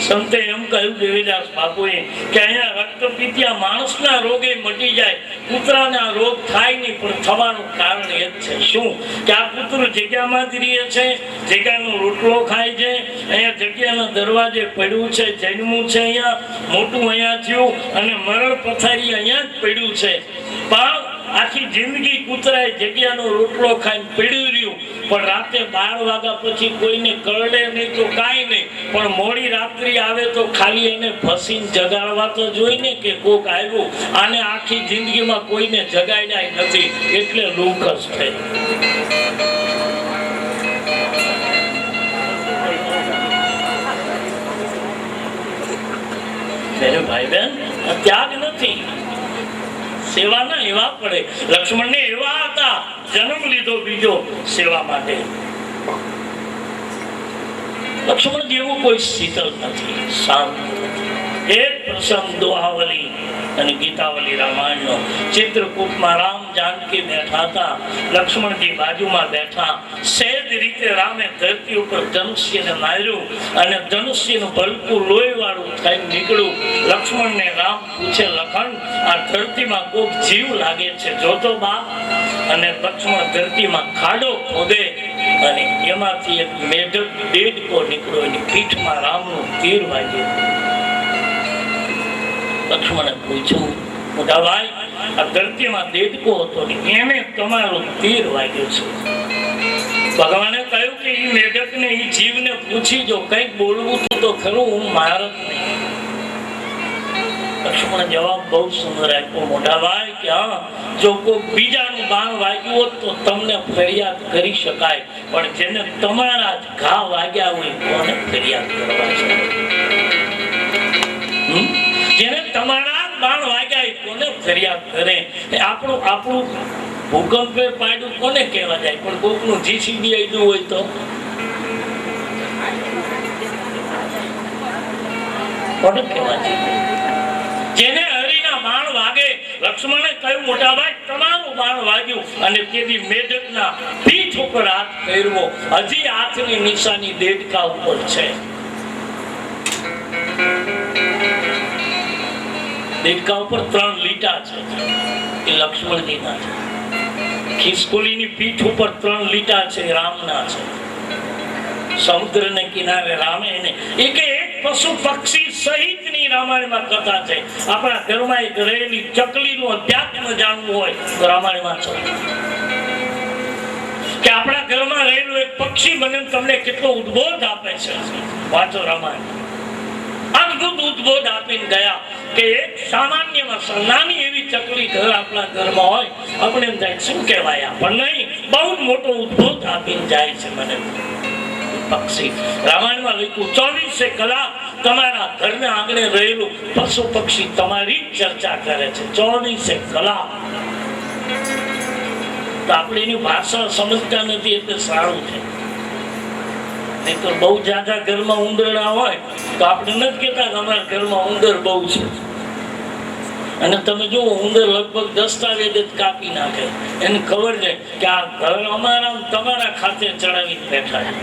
સંતે એમ કહ્યું દેવીદાસ બાપુએ કે અહીંયા રક્તપિત્યા માણસના રોગે મટી જાય, કૂતરાના રોગ થાય નહીં, પણ થવાનું કારણ એ જ છે. શું કે આ કૂતરું જગ્યામાં જ રહે છે, જગ્યાનો રોટલો ખાય છે, અહીંયા જગ્યાના દરવાજે પડ્યું છે, જન્મું છે, અહીંયા મોટું અહીંયા થયું અને મરણ પથારી અહીંયા જ પડ્યું છે. પણ આખી જિંદગી કૂતરાએ જગ્યાનો રોટલો ખાઈને પડ્યું રહ્યું, પણ રાતે 12 વાગ્યા પછી કોઈને કરડે નહીં તો કાંઈ નહીં, પણ મોડી રાત્રિ આવે તો ખાલી એને ભસીને જગાડવા તો જોઈને કે કોક આવ્યું. આને આખી જિંદગીમાં કોઈને જગાડ્યા નથી, એટલે લુખસ થઈ. ભાઈ બહેન, ત્યાગ નથી, સેવાના એવા પડે. લક્ષ્મણને એવા હતા, જન્મ લીધો બીજો સેવા માટે. લક્ષ્મણ જેવું કોઈ શીતળ નથી, શાંત નથી. એક પ્રસંગ દોહાવલી અને ગીતાવલી રામાયણનો. ચિત્રકૂટમાં રામ જાનકી બેઠા હતા, લક્ષ્મણજી બાજુમાં બેઠા. સહેજ રીતે રામે ધરતી ઉપર ધનુષ્યને માર્યું અને ધનુષ્યનું ભલકું લોહીવાળું થઈને નીકળ્યું. લક્ષ્મણને રામ પૂછે, લખન આ ધરતીમાં કોક જીવ લાગે છે, જોતો બાપ. અને લક્ષ્મણ ધરતીમાં ખાડો ખોદે અને એમાંથી એક મેઢક દેડકો નીકળ્યો, એની પીઠમાં રામનું તીર વાગ્યું. લક્ષ્મણે પૂછ્યું, મોટા ભાઈ આ ધરતીમાં દેડકો હતો ને એને તમારું તીર વાગ્યું છે. ભગવાને કહ્યું કે એ મેઢકને એ જીવને પૂછી જો, કંઈક બોલવું તો ખરું, હું મારત નહીં. લક્ષ્મણે જવાબ બહુ સુંદર આપ્યો, મોટા ભાઈ કે હા, જો કોઈ બીજાનું બાણ વાગ્યું હોત તો તમને ફરિયાદ કરી શકાય, પણ જેને તમારા જ ઘા વાગ્યા હોય કોને ફરિયાદ કરવા છે? જેને તમારા બાણ વાગ્યા કોને ફરિયાદ કરે? આપણું ભૂકંપે પાડ્યું કોને કહેવા જાય? પણ કોકનું જીસીબી આવ્યું હોય તો કોને કહેવા જાય? જેને હરિના બાણ વાગે, લક્ષ્મણે કહ્યું મોટા ભાઈ તમારું બાણ વાગ્યું અને તેથી મેઢકના પીઠ ઉપર હાથ ફેરવો. હજી હાથની નિશાની દેડકા ઉપર છે. દેડકા ઉપર 3 લીટા છે, એ લક્ષ્મણજીના છે. ખિસકોલીની પીઠ ઉપર 3 લીટા છે, રામના છે. સમુદ્રને કિનારે રામે એને એક પશુ પક્ષી સહિતની રામાયણમાં કથા છે. આપણા ઘરમાં એક રહેલી ચકલીનું અધ્યાત્મ જાણવું હોય તો રામાયણમાં છે. કે આપણા ઘરમાં રહેલું એક પક્ષી મને તમને કેટલો ઉદ્બોધ આપે છે, વાંચો રામાયણ. અદ્ભુત ઉદ્બોધ આપીને ગયા કે એક સામાન્યમાં નાની એવી ચકલી ઘર આપણા ઘરમાં હોય, આપણે એમ થાય શું કહેવાય, પણ નહીં, બહુ મોટો ઉદ્બોધ આપીને જાય છે મને પક્ષી. રામાયણમાં લખ્યું 24 કલાક તમારા ઘરના આંગણે રહેલું પશુ પક્ષી તમારી ચર્ચા કરે છે, 24 કલાક. તો આપણે એની ભાષા સમજતા નથી એટલે સારું છે. નહીં તો બહુ જ્યાદા ઘરમાં ઉંદરડા હોય તો આપણે નથી કહેતા કે અમારા ઘરમાં ઉંદર બહુ છે. અને તમે જુઓ ઉંદર લગભગ દસ્તાવેજ જ કાપી નાખે, એને ખબર છે કે આ ઘર અમારા તમારા ખાતે ચડાવી બેઠા છે.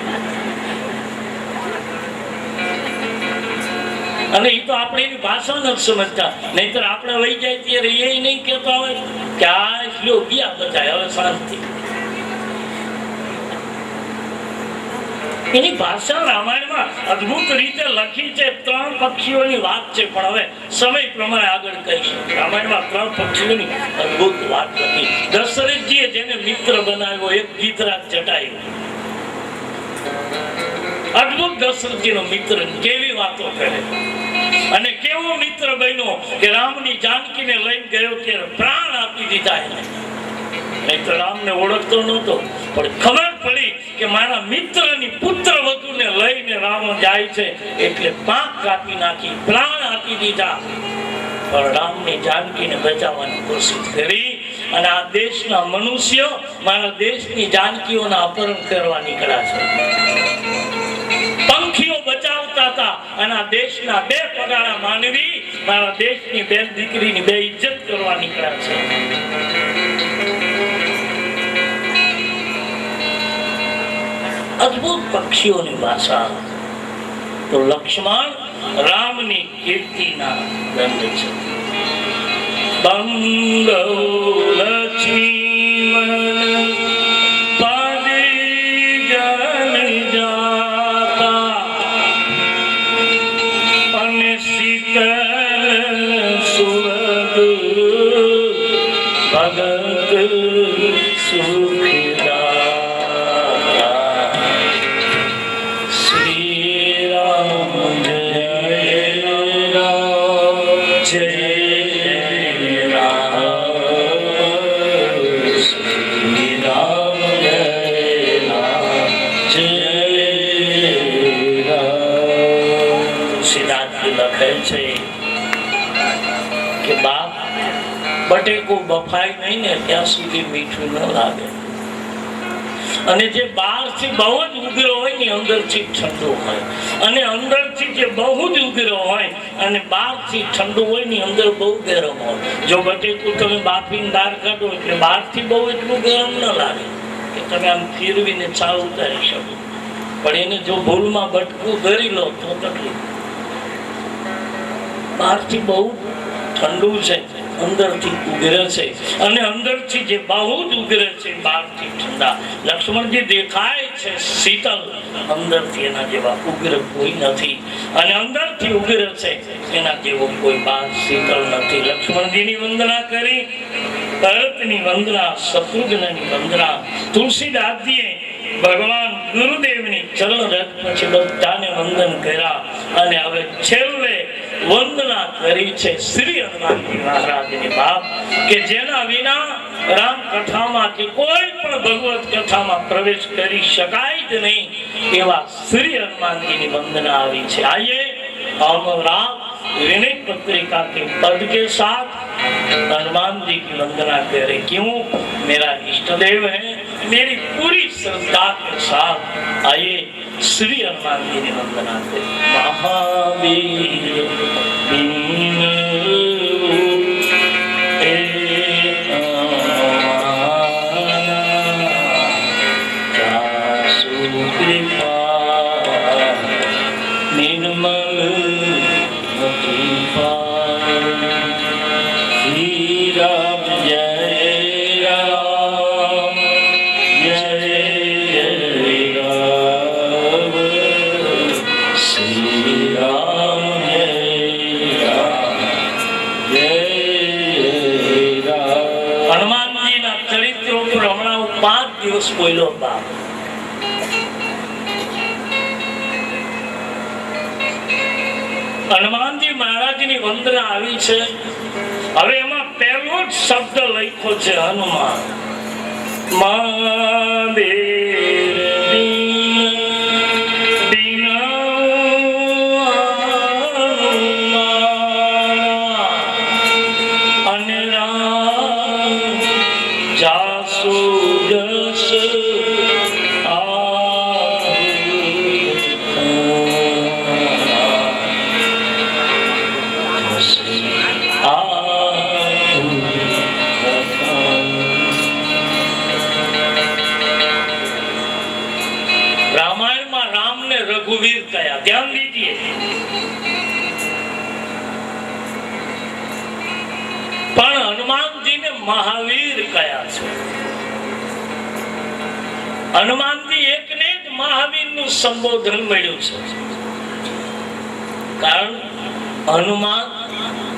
અને એ તો આપણે એની ભાષા નથી સમજતા. નહીતર આપણે વહી જાય ત્યારે એ નહીં કહેતા હોય કે આ લ્યો ગયા બધા હવે શાંતિ. એની ભાષા રામાયણમાં અદભુત રીતે લખી છે. 3 પક્ષીઓની વાત છે, પણ હવે સમય પ્રમાણે આગળ કહીશું. રામાયણમાં 3 પક્ષીઓની અદભુત વાત લખી. દશરથજીએ જેને મિત્ર બનાવ્યો, એક ગીતરાજ જટાયુ. અદભુત દશરથજીનો મિત્ર, કેવી વાતો કરે અને કેવો મિત્ર બન્યો કે રામની જાનકીને લઈને ગયો ત્યારે પ્રાણ આપી દીધા એને. નહીં તો રામને ઓળખતો નહોતો, પણ ખબર પડી કે મારા મિત્રની પુત્ર વધુને લઈને રામ જાય છે, એટલે પાંખ કાપી નાખી, પ્રાણ આપી દીધા. પણ રામની જાનકીને બચાવવાની કોશિશ કરી અને આ દેશના મનુષ્યો મારા દેશની જાનકીઓના અપહરણ કરવા નીકળ્યા છે. પંખીઓ બચાવતા હતા અને આ દેશના 2 પગાળા માનવી મારા દેશની બેન દીકરીની બેઇજ્જત કરવા નીકળ્યા છે. અદભુત પક્ષીઓની ભાષા. તો લક્ષ્મણ રામની કીર્તિના દંડ છે. બંગો લક્ષ્મણ પદે જન જાતા અને શીતલ સુરગ ભગત સુખદા. બટેકું બફાય નહીં ને ત્યાં સુધી મીઠું ન લાગે. અને જે બહારથી બહુ જ ઉગ્ર હોય ને અંદરથી ઠંડુ હોય, અને અંદરથી જે બહુ જ ઉગ્ર હોય અને બહારથી ઠંડુ હોય ને અંદર બહુ ગરમ હોય. જો બટેકું તમે બાફીને બહાર કાઢો એટલે બહારથી બહુ એટલું ગરમ ન લાગે કે તમે આમ ફેરવીને ચા ઉતારી શકો, પણ એને જો ભૂલમાં બટકું ભરી લો તો તકલીફ. બહારથી બહુ ઠંડુ છે, અંદરથી ઉગ્ર છે, અને અંદરથી જે બહુ જ ઉગ્ર છે, બહારથી ઠંડા. લક્ષ્મણજી દેખાય છે શીતલ, અંદરથી એના જેવા ઉગ્ર કોઈ નથી, અને અંદરથી ઉગ્ર છે એના જેવો કોઈ બહાર શીતલ નથી. લક્ષ્મણજીની વંદના કરી, ભરતની વંદના, શત્રુઘ્નની વંદના, તુલસીદાસજીએ ભગવાન ગુરુદેવની ચરણ રથ પછી બધાને વંદન કર્યા. અને હવે છેલ્લે વંદના કરી છે શ્રી હનુમાનજી મહારાજની બાપ, કે જેના વિના રામ કથામાં કે કોઈ પણ ભગવત કથામાં પ્રવેશ કરી શકાય જ નહીં, એવા શ્રી હનુમાનજીની वंदना આવી છે. आइए हम राम विनय पत्रिका के पद के साथ हनुमान जी की वंदना करें. क्यों? मेरा इष्ट देव है, मेरी पूरी श्रद्धा के साथ आइए श्री हनुमान जी की वंदना करें. महावीर બોલો બાપ. હનુમાનજી મહારાજની વંદના આવી છે. હવે એમાં પહેલો જ શબ્દ લખ્યો છે હનુમાન. મહાદેવ અને રામ જાસુ રઘुवीर कया. ध्यान दीजिए, મહાવીર કયા છે. હનુમાનજી એકને જ મહાવીરનું સંબોધન મળ્યું છે. કારણ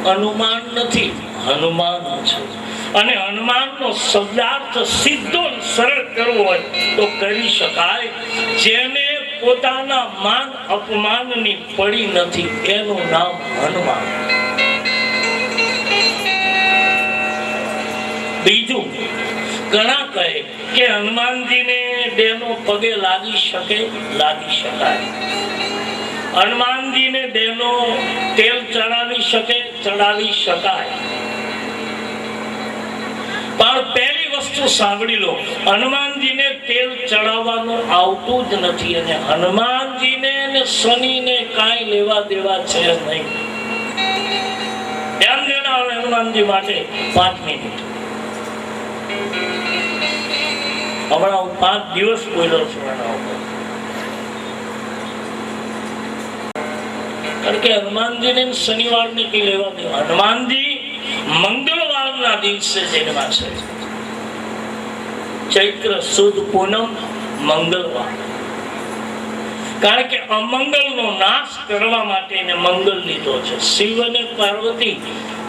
હનુમાન નથી, હનુમાન છે. અને હનુમાનનો શબ્દાર્થ સીધો સરળ કરવો હોય તો કરી શકાય, જેને પોતાના માન અપમાનની પડી નથી એનું નામ હનુમાન. બીજું, ઘણા કહે કે હનુમાનજીને બેનો પગે લાગી શકાય. હનુમાનજીને બેનો તેલ ચડાવી શકાય. પણ પહેલી વસ્તુ સાંભળી લો, હનુમાનજીને તેલ ચડાવવાનું આવતું જ નથી. અને હનુમાનજીને અને શનિને કાંઈ લેવા દેવા છે નહીં. ધ્યાન દેના હનુમાનજી માટે 5 મિનિટ. હમણાં હું 5 દિવસ બોલ્યો છું એના ઉપર. કારણ કે હનુમાનજીને શનિવારને કઈ લેવા દેવા. હનુમાનજી મંગળવારના દિવસે જન્મા છે. ચૈત્ર સુદ પૂનમ મંગળવાર. કારણ કે અમંગલનો નાશ કરવા માટે એને મંગળ લીધો છે. શિવ અને પાર્વતી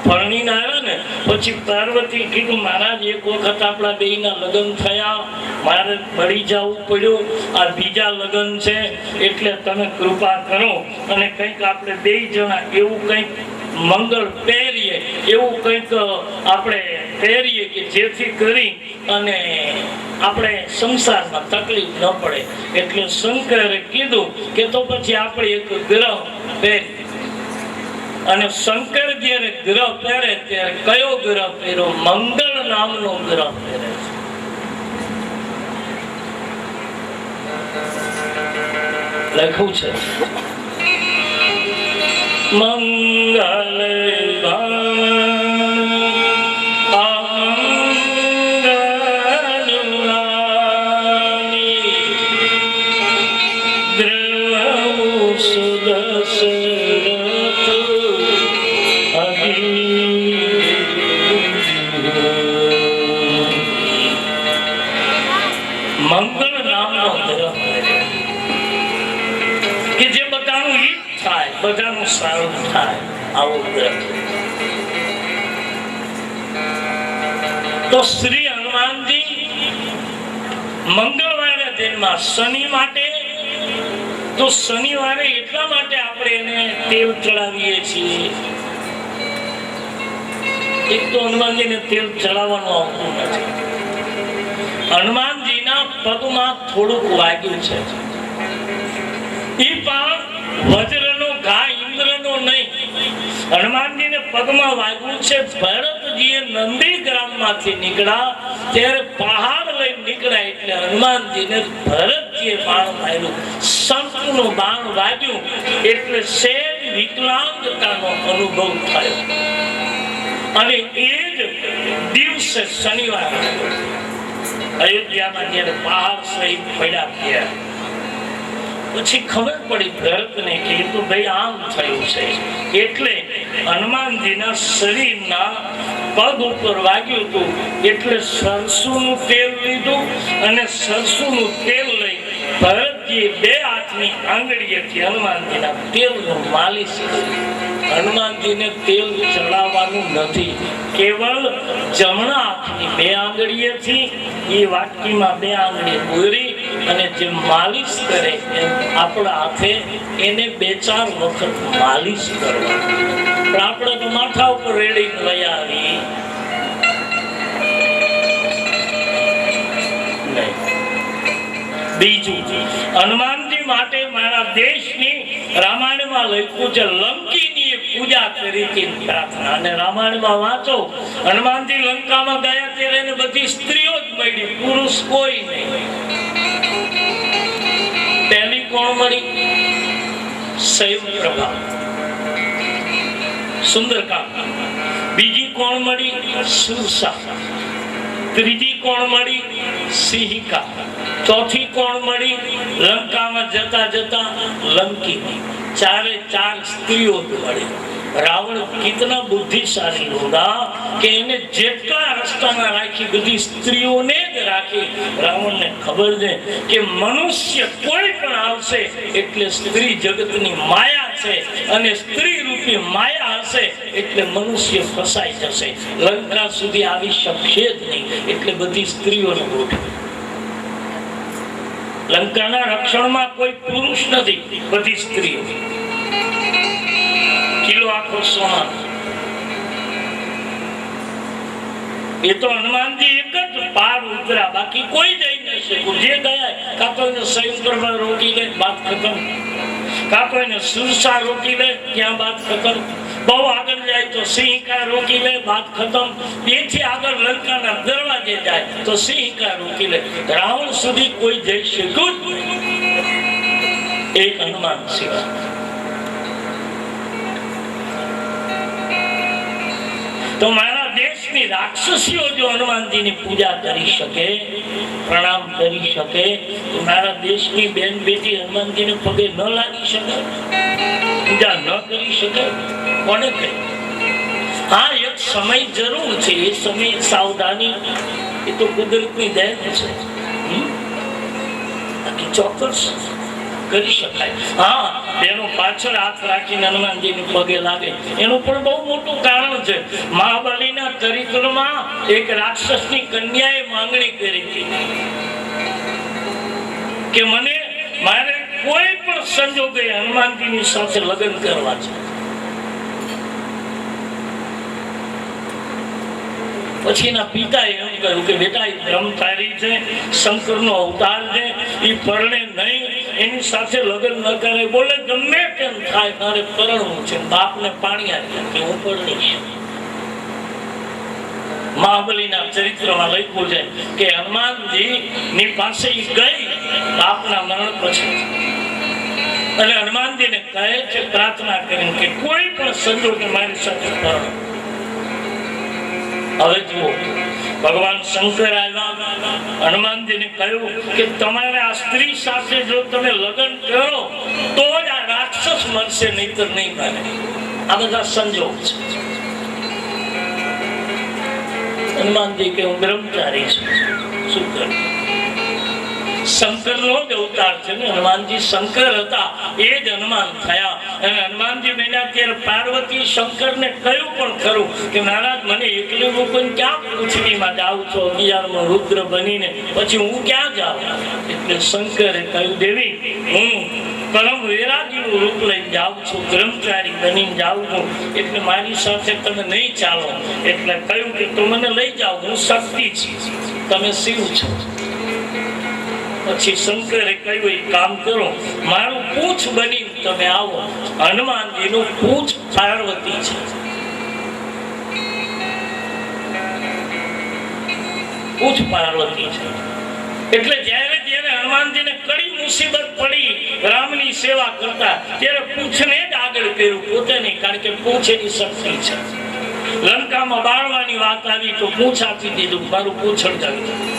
પરણીને આવ્યા ને પછી પાર્વતી કીધું, મહારાજ એક વખત આપણા બેયના લગ્ન થયા, મારે મળી જવું પડ્યું, આ બીજા લગ્ન છે, એટલે તમે કૃપા કરો અને કંઈક આપણે 2 જણા એવું કંઈક મંગળ પહેરીએ, એવું કંઈક આપણે પહેરીએ કે જેથી કરી અને આપણે સંસારમાં તકલીફ ન પડે. એટલે શંકરે કીધું કે તો પછી આપણે એક ગ્રહ પહેરીએ. અને શંકર જયારે ગ્રહ પહેરે ત્યારે કયો ગ્રહ પહેર્યો? મંગળ નામનો ગ્રહ પહેરે છે. લખ્યું છે મંગલ મંગળ નામનો ગ્રહ કે જે બધાનું હિત થાય, બધાનું સારું થાય, આવો ગ્રહ. તો શ્રી હનુમાનજી મંગળવારે જન્મા. શનિ માટે તો શનિવારે એટલા માટે આપણે એને તેલ ચડાવીએ છીએ. એક તો હનુમાનજીને તેલ ચડાવવાનું આવતું નથી. હનુમાનજીના પગમાં થોડુંક વાગ્યું છે. એ પણ વજ્રનો ઘા, ઇન્દ્રનો નહીં. હનુમાનજીને પગમાં વાગ્યું છે. ભરતજીએ નંદીગ્રામમાંથી નીકળ્યા ત્યારે પહાડ લઈને નીકળ્યા એટલે હનુમાનજીને ભરતજીએ બાણ માર્યું. શંખનું બાણ વાગ્યું એટલે સેજ વિકલાંગતાનો અનુભવ થયો. અને એ જ દિવસે શનિવાર અયોધ્યામાં જયારે પહાડ સહિત પડ્યા થયા પછી ખબર પડી ભરતને કે એ તો ભાઈ આમ થયું છે. એટલે હનુમાનજીના શરીરના પગ ઉપર વાગ્યું હતું એટલે સરસુનું તેલ લીધું અને સરસુનું તેલ લઈ ભરતજી 2 હાથની આંગળીએથી હનુમાનજીના તેલનું માલિશ કર્યું. હનુમાનજીને તેલ ચડાવવાનું નથી, કેવળ જમણા હાથની 2 આંગળીએથી એ વાટકીમાં 2 આંગળી પૂરી અને જે માલિશ કરે એમ આપણા હાથે એને 2-4 વખત માલિશ કરવા. પણ આપણે તો માથા ઉપર રેડી લઈ આવી નહીં. બીજું, હનુમાનજી માટે મારા દેશની રામાયણમાં લખ્યું છે લંકીની પૂજા કરી હતી પ્રાર્થના. અને રામાયણમાં વાંચો, હનુમાનજી લંકામાં ગયા ત્યારે એને બધી સ્ત્રીઓ જ મળી, પુરુષ કોઈ નહીં. પહેલી કોણ મળી? શૈવપ્રભા, સુંદરકાંડ. બીજી કોણ મળી? સુરસા. ત્રીજી કોણ મળી? સિંહિકા. ચોથી કોણ મળી? લંકામાં જતા જતા લંકીની. 4 સ્ત્રીઓ મળી. रावण कितना बुद्धिशाली होगा कि इन्हें जेटला रस्ताમાં રાખી બધી સ્ત્રીઓને જ રાખી. રાવણને ખબર છે કે મનુષ્ય કોઈ પણ આવશે એટલે સ્ત્રી જગતની માયા છે અને સ્ત્રી રૂપી માયા હશે એટલે મનુષ્ય ફસાઈ જશે. લંકા સુધી આવી શકશે જ નહીં એટલે બધી સ્ત્રીઓને ગોઠવી. લંકાના રક્ષણમાં કોઈ પુરુષ નથી, બધી સ્ત્રીઓ. કિલો આખો સોના. એ તો હનુમાનજી એક જ પાર ઉતર્યા, બાકી કોઈ જઈ ન શક્યું. જે ગયા કાં તો એને સંયુક્તમાં રોકી લે, બાત ખતમ. કાં તો એને સુરસા રોકી લે, ત્યાં બાત ખતમ. બહુ આગળ જાય તો સિંહિકા રોકી લે, બાત ખતમ. એથી આગળ લંકાના દરવાજે જાય તો સિંહિકા રોકી લે. રાવણ સુધી કોઈ જઈ શક્યું જ નહીં, એક હનુમાન સિવાય. તો મારા દેશની રાક્ષસીઓ જો હનુમાનજીની પૂજા કરી શકે, પ્રણામ કરી શકે, તો મારા દેશની બેન બેટી હનુમાનજીને પગે ન લાગી શકે, પૂજા ન કરી શકે? કોને કહે? હા, એક સમય જરૂર છે, એ સમય સાવધાની, એ તો કુદરતની દેન છે. બાકી ચોક્કસ કરી શકાય. હા, બેનો પાછળ હાથ રાખીને હનુમાનજીને પગે લાગે એનું પણ બહુ મોટું કારણ છે. મહાબલીના ચરિત્રમાં એક રાક્ષસની કન્યાએ માંગણી કરી હતી કે મારે કોઈ પણ સંજોગે હનુમાનજીની સાથે લગ્ન કરવા છે. પછી એના પિતાએ એમ કહ્યું કે બેટા, એ બ્રહ્મચારી છે, શંકરનો અવતાર છે, એ પરણે નહીં, એની સાથે લગ્ન ન કરે. બોલે ગમે તેમ થાય, મારે પરણવું છે. બાપને પાણી આપ્યું કે હું પરણીશ. મહાબલીના ચરિત્રમાં લખ્યું છે કે હનુમાનજી ની પાસે ગઈ બાપના મરણ પછી, અને હનુમાનજીને કહે છે પ્રાર્થના કરીને કે કોઈ પણ સંજોગે મારી સાથે પરણો. હવે જુઓ, ભગવાન શંકર આવ્યા, હનુમાનજીને કહ્યું કે તમારે આ સ્ત્રી સાથે જો તમે લગ્ન કરો તો જ આ રાક્ષસ મળશે, નહીતર નહીં મળે. આ બધા સંજોગ છે. હનુમાનજી કે હું બ્રહ્મચારી છું, શું કરું? શંકરનો જ અવતાર છે ને, હનુમાનજી શંકર હતા, એ જ હનુમાન થયા. અને હનુમાનજી બન્યા ત્યારે પાર્વતી શંકરને કહ્યું પણ ખરું કે મહારાજ, મને એકલી મૂકીને ક્યાં પૃથ્વીમાં જાઉં છો, 11મો રુદ્ર બનીને, પછી હું ક્યાં જાઉં? એટલે શંકરે કહ્યું, દેવી, હું પરમ વૈરાગીનું રૂપ લઈને જાઉં છું, બ્રહ્મચારી બનીને જાઉં છું, એટલે મારી સાથે તમે નહીં ચાલો. એટલે કહ્યું કે તું મને લઈ જાઓ, હું શક્તિ છું, તમે શિવ છો. પછી શંકરે કહ્યું, એક કામ કરો, મારું પૂંછ બની તમે આવો. હનુમાનજીનું પૂંછ પાર્વતી છે. પૂંછ પાર્વતી છે. એટલે જ્યારે હનુમાનજીને કડી મુસીબત પડી રામની સેવા કરતા, ત્યારે પૂંછને જ આગળ કર્યું, પોતે નહીં, કારણ કે પૂંછ એની શક્તિ છે. લંકામાં બાળવાની વાત આવી તો પૂંછ આપી દીધું, મારું પૂંછડ જાવી.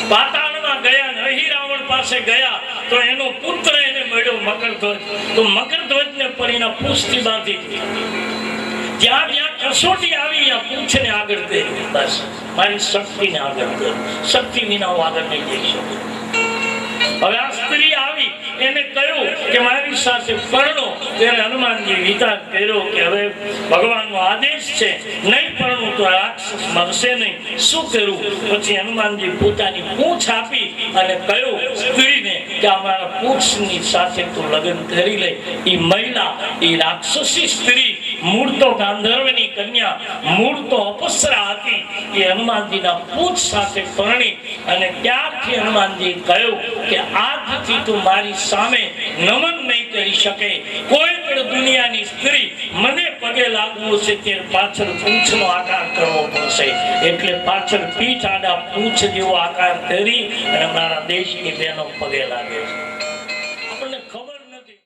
પાતાળમાં ગયા, અહીં રાવણ પાસે ગયા તો એનો પુત્ર એને મળ્યો મકરધ્વજ. તો મકરધ્વજને પડીને પૂંછથી બાંધી દીધી. જ્યાં જ્યાં કસોટી આવી ત્યાં પૂંછને આગળ કરી, બસ મારી શક્તિને આગળ કરી. શક્તિ વિના હું આગળ નહીં જઈ શકું. હવે આ સ્ત્રી આવી, એને કહ્યું કે મારી સાથે પરણો. ત્યારે હનુમાનજી વિચાર કર્યો કે હવે ભગવાનનો આદેશ છે, નહીં પરણું તો રાક્ષસ મરશે નહીં, શું કરું? પછી હનુમાનજી પોતાની પૂંછ આપી અને કહ્યું સ્ત્રીને કે અમારા પૂંછની સાથે તું લગ્ન કરી લે. એ મહિલા, એ રાક્ષસી સ્ત્રી, મૂળ તો ગાંધર્વની કન્યા, મૂળ તો અપસરા હતી, એ હનુમાનજીના પૂંછ સાથે પરણી. અને ત્યારથી હનુમાનજી કહ્યું કે આજથી તું મારી સામે નમન નહીં કરી શકે. કોઈ પણ દુનિયાની સ્ત્રી મને પગે લાગવું છે તે પાછળ પૂંછનો આકાર કરવો પડશે. એટલે પાછળ પીઠ આડા પૂંછ જેવો આકાર કરી અને મારા દેશની બહેનો પગે લાગે છે.